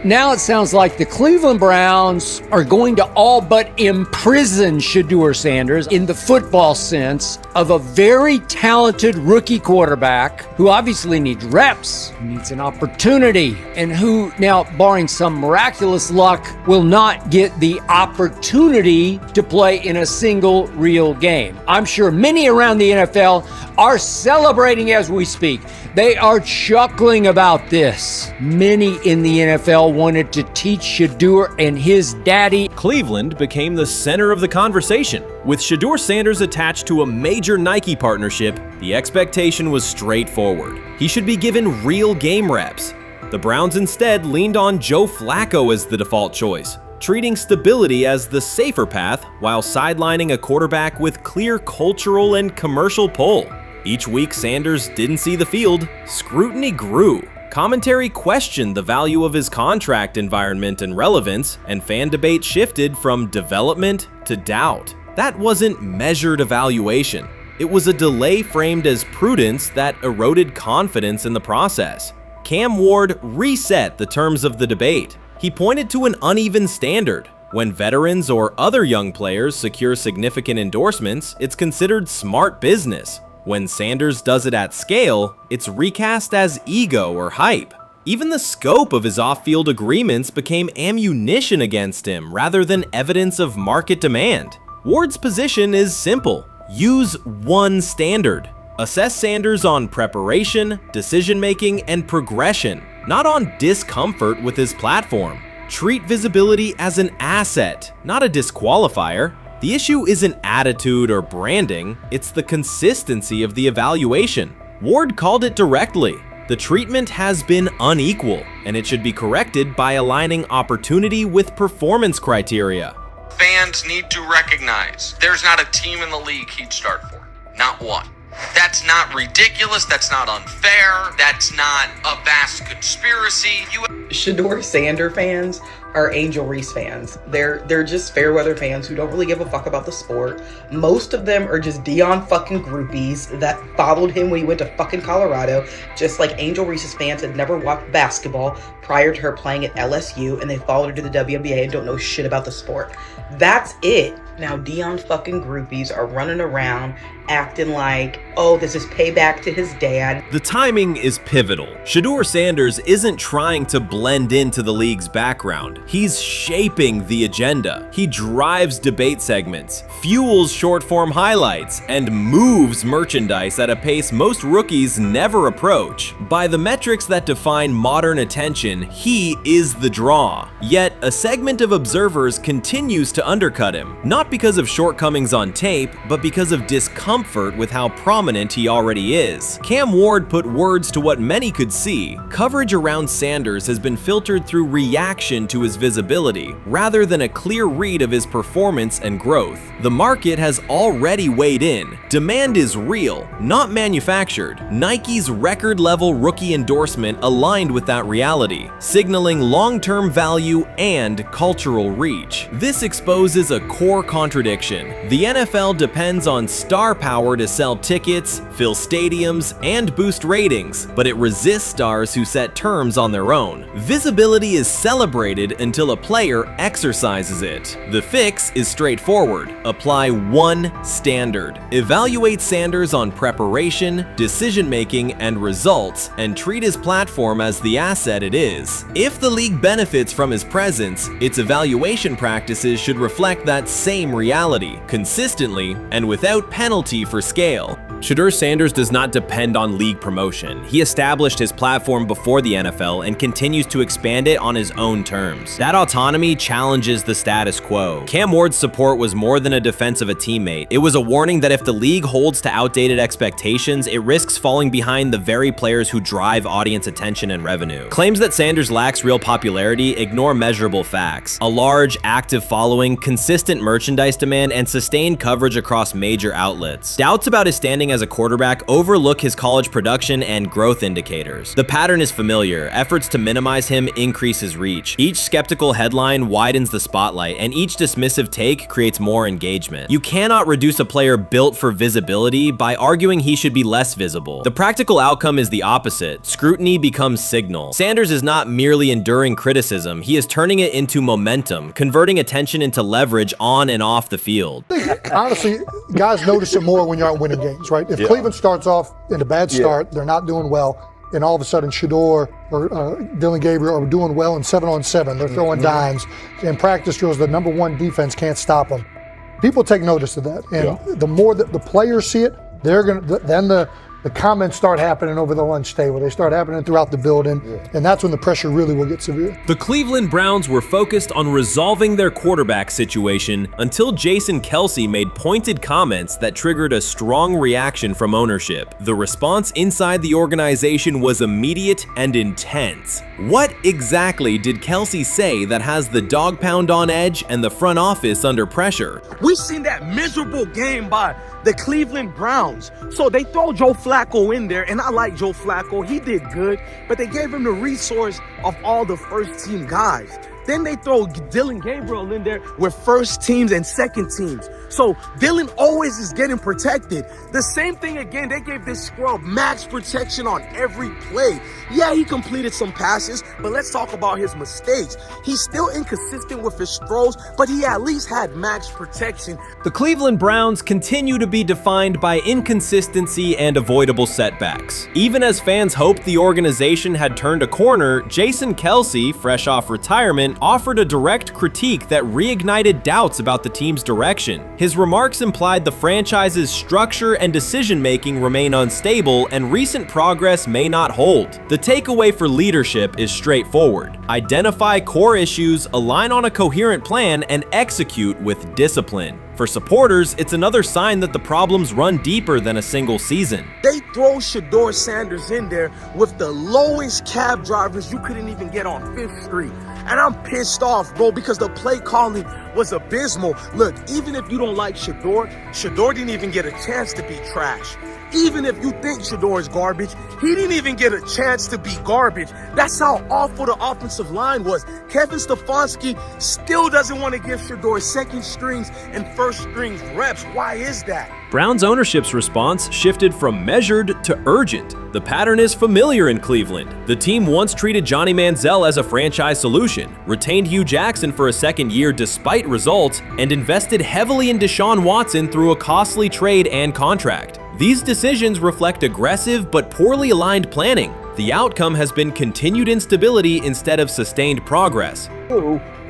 J: Now it sounds like the Cleveland Browns are going to all but imprison Shedeur Sanders in the football sense of a very talented rookie quarterback who obviously needs reps, needs an opportunity, and who now, barring some miraculous luck, will not get the opportunity to play in a single real game. I'm sure many around the NFL are celebrating as we speak. They are chuckling about this. Many in the NFL wanted to teach Shedeur and his daddy.
A: Cleveland became the center of the conversation. With Shedeur Sanders attached to a major Nike partnership, the expectation was straightforward. He should be given real game reps. The Browns instead leaned on Joe Flacco as the default choice, treating stability as the safer path while sidelining a quarterback with clear cultural and commercial pull. Each week Sanders didn't see the field, scrutiny grew. Commentary questioned the value of his contract environment and relevance, and fan debate shifted from development to doubt. That wasn't measured evaluation. It was a delay framed as prudence that eroded confidence in the process. Cam Ward reset the terms of the debate. He pointed to an uneven standard. When veterans or other young players secure significant endorsements, it's considered smart business. When Sanders does it at scale, it's recast as ego or hype. Even the scope of his off-field agreements became ammunition against him rather than evidence of market demand. Ward's position is simple. Use one standard. Assess Sanders on preparation, decision-making, and progression, not on discomfort with his platform. Treat visibility as an asset, not a disqualifier. The issue isn't attitude or branding, it's the consistency of the evaluation. Ward called it directly. The treatment has been unequal, and it should be corrected by aligning opportunity with performance criteria.
L: Fans need to recognize there's not a team in the league he'd start for. Not one. That's not ridiculous, that's not unfair, that's not a vast conspiracy.
P: Shedeur Sanders fans are Angel Reese fans. They're just fair weather fans who don't really give a fuck about the sport. Most of them are just Dion fucking groupies that followed him when he went to fucking Colorado, just like Angel Reese's fans had never watched basketball prior to her playing at LSU, and they followed her to the WNBA and don't know shit about the sport. That's it. Now Dion fucking groupies are running around acting like, oh, this is payback to his dad.
A: The timing is pivotal. Shedeur Sanders isn't trying to blend into the league's background. He's shaping the agenda. He drives debate segments, fuels short-form highlights, and moves merchandise at a pace most rookies never approach. By the metrics that define modern attention, he is the draw. Yet, a segment of observers continues to undercut him, not because of shortcomings on tape, but because of discomfort with how prominent he already is. Cam Ward put words to what many could see. Coverage around Sanders has been filtered through reaction to his visibility, rather than a clear read of his performance and growth. The market has already weighed in. Demand is real, not manufactured. Nike's record-level rookie endorsement aligned with that reality, signaling long-term value and cultural reach. This exposes a core contradiction. The NFL depends on star power to sell tickets, fill stadiums, and boost ratings, but it resists stars who set terms on their own. Visibility is celebrated until a player exercises it. The fix is straightforward. Apply one standard. Evaluate Sanders on preparation, decision-making, and results, and treat his platform as the asset it is. If the league benefits from his presence, its evaluation practices should reflect that same reality, consistently and without penalty for scale. Shedeur Sanders does not depend on league promotion. He established his platform before the NFL and continues to expand it on his own terms. That autonomy challenges the status quo. Cam Ward's support was more than a defense of a teammate. It was a warning that if the league holds to outdated expectations, it risks falling behind the very players who drive audience attention and revenue. Claims that Sanders lacks real popularity ignore measurable facts. A large, active following, consistent merchandise demand, and sustained coverage across major outlets. Doubts about his standing as a quarterback overlook his college production and growth indicators. The pattern is familiar. Efforts to minimize him increase his reach. Each skeptical headline widens the spotlight, and each dismissive take creates more engagement. You cannot reduce a player built for visibility by arguing he should be less visible. The practical outcome is the opposite. Scrutiny becomes signal. Sanders is not merely enduring criticism, he is turning it into momentum, converting attention into leverage on and off the field.
F: Honestly, guys notice it more when you're out winning games, right? If Cleveland starts off in a bad start, they're not doing well, and all of a sudden Shedeur or Dillon Gabriel are doing well in 7-on-7, they're throwing dimes. In practice drills, the number one defense can't stop them. People take notice of that, and the more that the players see it, they're gonna then the comments start happening over the lunch table. They start happening throughout the building, and that's when the pressure really will get severe.
A: The Cleveland Browns were focused on resolving their quarterback situation until Jason Kelce made pointed comments that triggered a strong reaction from ownership. The response inside the organization was immediate and intense. What exactly did Kelce say that has the dog pound on edge and the front office under pressure?
R: We've seen that miserable game by the Cleveland Browns. So they throw Joe Flacco in there, and I like Joe Flacco. He did good, but they gave him the resource of all the first-team guys. Then they throw Dillon Gabriel in there with first teams and second teams. So Dillon always is getting protected. The same thing again, they gave this scrub max protection on every play. Yeah, he completed some passes, but let's talk about his mistakes. He's still inconsistent with his throws, but he at least had max protection.
A: The Cleveland Browns continue to be defined by inconsistency and avoidable setbacks. Even as fans hoped the organization had turned a corner, Jason Kelce, fresh off retirement, offered a direct critique that reignited doubts about the team's direction. His remarks implied the franchise's structure and decision-making remain unstable and recent progress may not hold. The takeaway for leadership is straightforward. Identify core issues, align on a coherent plan, and execute with discipline. For supporters, it's another sign that the problems run deeper than a single season.
R: They throw Shedeur Sanders in there with the lowest cab drivers you couldn't even get on 5th Street. And I'm pissed off, bro, because the play calling was abysmal. Look, even if you don't like Shedeur didn't even get a chance to be trash. Even if you think Shedeur is garbage, he didn't even get a chance to be garbage. That's how awful the offensive line was. Kevin Stefanski still doesn't want to give Shedeur second strings and first strings reps. Why is that?
A: Browns ownership's response shifted from measured to urgent. The pattern is familiar in Cleveland. The team once treated Johnny Manziel as a franchise solution, retained Hugh Jackson for a second year despite results, and invested heavily in Deshaun Watson through a costly trade and contract. These decisions reflect aggressive but poorly aligned planning. The outcome has been continued instability instead of sustained progress.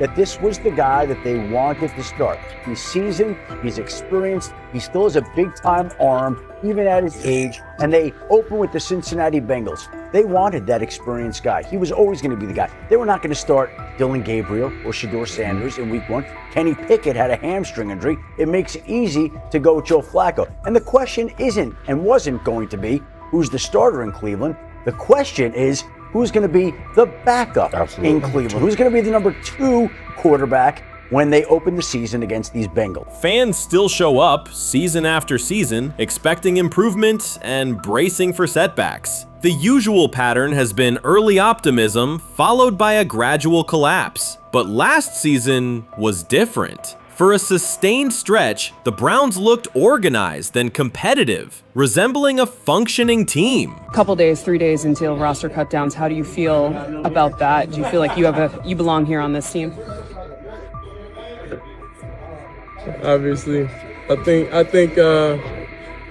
S: That this was the guy that they wanted to start. He's seasoned, he's experienced, he still has a big-time arm, even at his age, and they open with the Cincinnati Bengals. They wanted that experienced guy. He was always going to be the guy. They were not going to start Dillon Gabriel or Shedeur Sanders in week 1. Kenny Pickett had a hamstring injury. It makes it easy to go with Joe Flacco. And the question isn't and wasn't going to be who's the starter in Cleveland. The question is, who's going to be the backup in Cleveland? Who's going to be the number 2 quarterback when they open the season against these Bengals?
A: Fans still show up season after season, expecting improvement and bracing for setbacks. The usual pattern has been early optimism followed by a gradual collapse. But last season was different. For a sustained stretch, the Browns looked organized and competitive, resembling a functioning team.
T: Couple days, 3 days until roster cutdowns, how do you feel about that? Do you feel like you belong here on this team?
V: Obviously, I think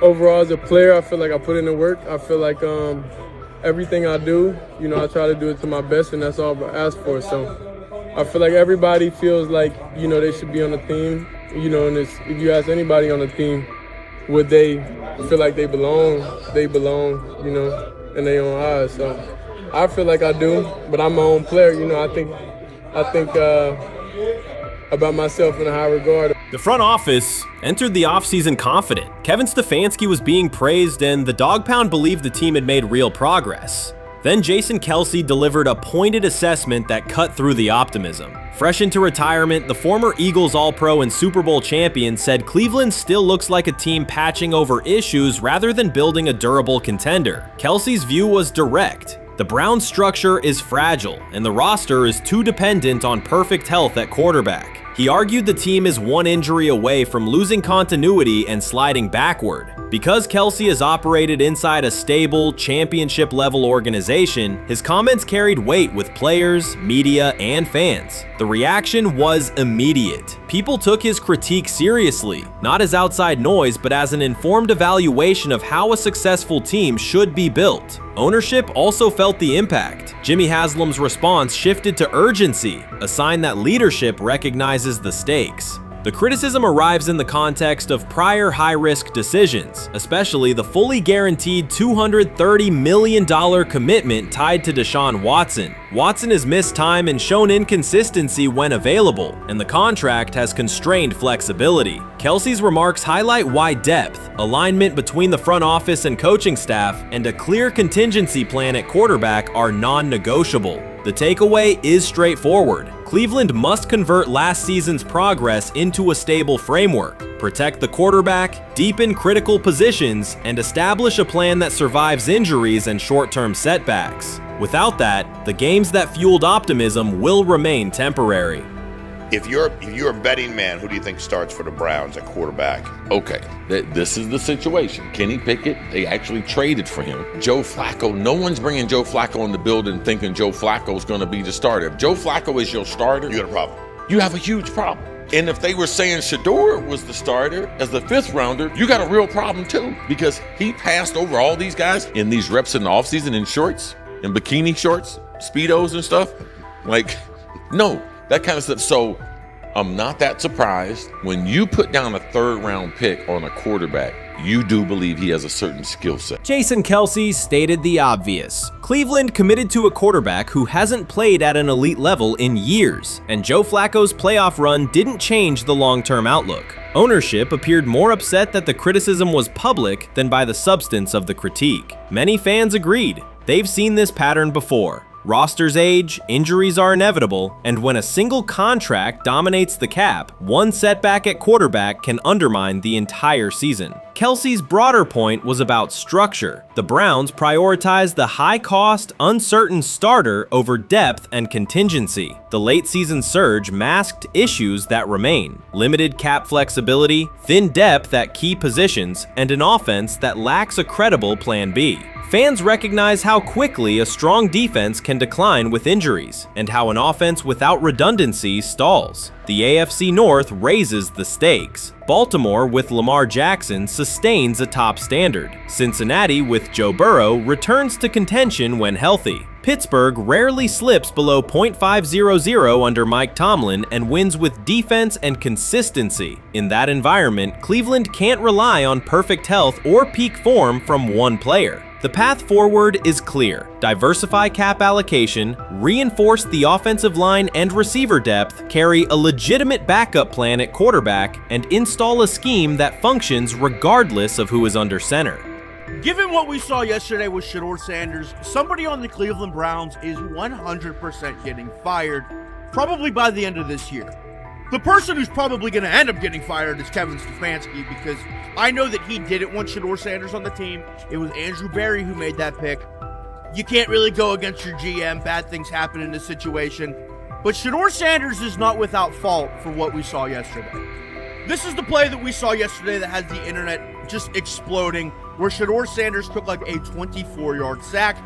V: overall as a player, I feel like I put in the work. I feel like everything I do, I try to do it to my best, and that's all I ask for. So I feel like everybody feels like, they should be on the team, and if you ask anybody on the team, would they
C: feel like they belong, you know, in their own eyes. So I feel like I do, but I'm my own player, you know. I think about myself in a high regard.
A: The front office entered the offseason confident. Kevin Stefanski was being praised, and the Dog Pound believed the team had made real progress. Then Jason Kelce delivered a pointed assessment that cut through the optimism. Fresh into retirement, the former Eagles All-Pro and Super Bowl champion said Cleveland still looks like a team patching over issues rather than building a durable contender. Kelce's view was direct. The Browns' structure is fragile, and the roster is too dependent on perfect health at quarterback. He argued the team is one injury away from losing continuity and sliding backward. Because Kelce has operated inside a stable, championship-level organization, his comments carried weight with players, media, and fans. The reaction was immediate. People took his critique seriously, not as outside noise, but as an informed evaluation of how a successful team should be built. Ownership also felt the impact. Jimmy Haslam's response shifted to urgency, a sign that leadership recognizes the stakes. The criticism arrives in the context of prior high-risk decisions, especially the fully guaranteed $230 million commitment tied to Deshaun Watson. Watson has missed time and shown inconsistency when available, and the contract has constrained flexibility. Kelce's remarks highlight why depth, alignment between the front office and coaching staff, and a clear contingency plan at quarterback are non-negotiable. The takeaway is straightforward. Cleveland must convert last season's progress into a stable framework, protect the quarterback, deepen critical positions, and establish a plan that survives injuries and short-term setbacks. Without that, the games that fueled optimism will remain temporary.
D: If you're a betting man, who do you think starts for the Browns at quarterback?
Q: Okay, this is the situation. Kenny Pickett, they actually traded for him. Joe Flacco, no one's bringing Joe Flacco in the building thinking Joe Flacco's going to be the starter. If Joe Flacco is your starter,
D: you got a problem.
Q: You have a huge problem. And if they were saying Shedeur was the starter as the 5th rounder, you got a real problem too, because he passed over all these guys in these reps in the offseason in shorts, in bikini shorts, Speedos and stuff. Like, no. That kind of stuff. So I'm not that surprised. When you put down a 3rd round pick on a quarterback, you do believe he has a certain skill set.
A: Jason Kelce stated the obvious. Cleveland committed to a quarterback who hasn't played at an elite level in years, and Joe Flacco's playoff run didn't change the long-term outlook. Ownership appeared more upset that the criticism was public than by the substance of the critique. Many fans agreed. They've seen this pattern before. Rosters age, injuries are inevitable, and when a single contract dominates the cap, one setback at quarterback can undermine the entire season. Kelce's broader point was about structure. The Browns prioritized the high-cost, uncertain starter over depth and contingency. The late-season surge masked issues that remain: limited cap flexibility, thin depth at key positions, and an offense that lacks a credible plan B. Fans recognize how quickly a strong defense can decline with injuries, and how an offense without redundancy stalls. The AFC North raises the stakes. Baltimore with Lamar Jackson sustains a top standard. Cincinnati with Joe Burrow returns to contention when healthy. Pittsburgh rarely slips below .500 under Mike Tomlin and wins with defense and consistency. In that environment, Cleveland can't rely on perfect health or peak form from one player. The path forward is clear. Diversify cap allocation, reinforce the offensive line and receiver depth, carry a legitimate backup plan at quarterback, and install a scheme that functions regardless of who is under center.
W: Given what we saw yesterday with Shedeur Sanders, somebody on the Cleveland Browns is 100% getting fired, probably by the end of this year. The person who's probably going to end up getting fired is Kevin Stefanski, because I know that he didn't want Shedeur Sanders on the team. It was Andrew Berry who made that pick. You can't really go against your GM. Bad things happen in this situation. But Shedeur Sanders is not without fault for what we saw yesterday. This is the play that we saw yesterday that has the internet just exploding, where Shedeur Sanders took like a 24-yard sack.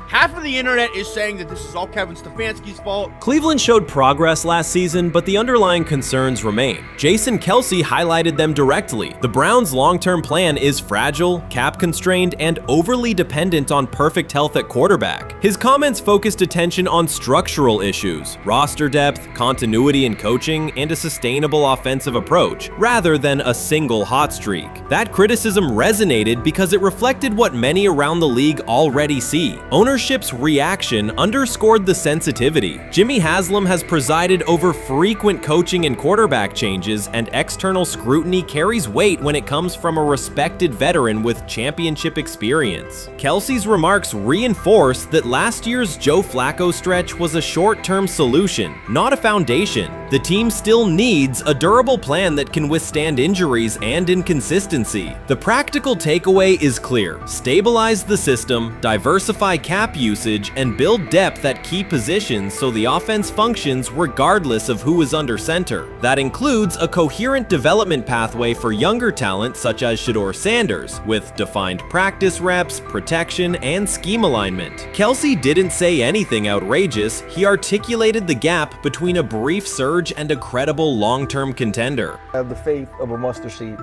W: Half of the internet is saying that this is all Kevin Stefanski's fault.
A: Cleveland showed progress last season, but the underlying concerns remain. Jason Kelce highlighted them directly. The Browns' long-term plan is fragile, cap-constrained, and overly dependent on perfect health at quarterback. His comments focused attention on structural issues, roster depth, continuity in coaching, and a sustainable offensive approach, rather than a single hot streak. That criticism resonated because it reflected what many around the league already see. Ownership's reaction underscored the sensitivity. Jimmy Haslam has presided over frequent coaching and quarterback changes, and external scrutiny carries weight when it comes from a respected veteran with championship experience. Kelce's remarks reinforce that last year's Joe Flacco stretch was a short-term solution, not a foundation. The team still needs a durable plan that can withstand injuries and inconsistency. The practical takeaway is clear: stabilize the system, diversify cap usage, and build depth at key positions so the offense functions regardless of who is under center. That includes a coherent development pathway for younger talent such as Shedeur Sanders, with defined practice reps, protection, and scheme alignment. Kelce didn't say anything outrageous. He articulated the gap between a brief surge and a credible long-term contender.
H: I have the faith of a mustard seed.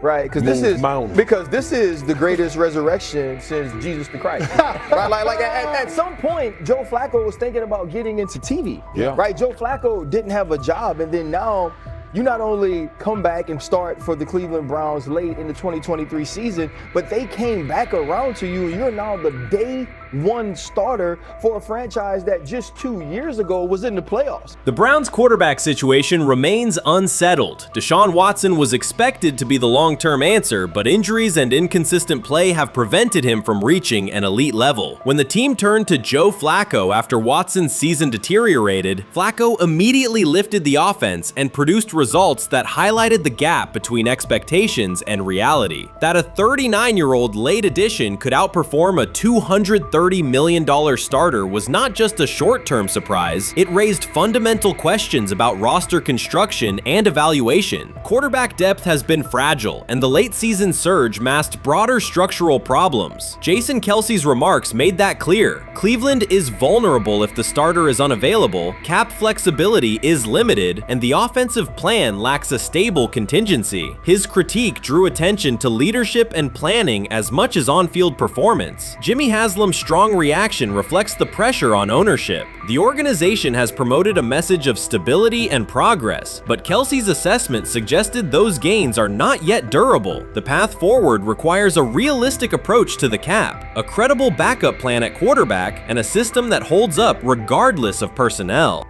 H: Right, because this is the greatest resurrection since Jesus the Christ. Right, like at some point, Joe Flacco was thinking about getting into TV.
Q: Yeah.
H: Right, Joe Flacco didn't have a job, and then now you not only come back and start for the Cleveland Browns late in the 2023 season, but they came back around to you, and you're now the day one starter for a franchise that just 2 years ago was in the playoffs.
A: The Browns' quarterback situation remains unsettled. Deshaun Watson was expected to be the long-term answer, but injuries and inconsistent play have prevented him from reaching an elite level. When the team turned to Joe Flacco after Watson's season deteriorated, Flacco immediately lifted the offense and produced results that highlighted the gap between expectations and reality. That a 39-year-old late addition could outperform a $230 million starter was not just a short-term surprise, it raised fundamental questions about roster construction and evaluation. Quarterback depth has been fragile, and the late-season surge masked broader structural problems. Jason Kelce's remarks made that clear. Cleveland is vulnerable if the starter is unavailable, cap flexibility is limited, and the offensive plan lacks a stable contingency. His critique drew attention to leadership and planning as much as on-field performance. Jimmy Haslam's strong reaction reflects the pressure on ownership. The organization has promoted a message of stability and progress, but Kelce's assessment suggested those gains are not yet durable. The path forward requires a realistic approach to the cap, a credible backup plan at quarterback, and a system that holds up regardless of personnel.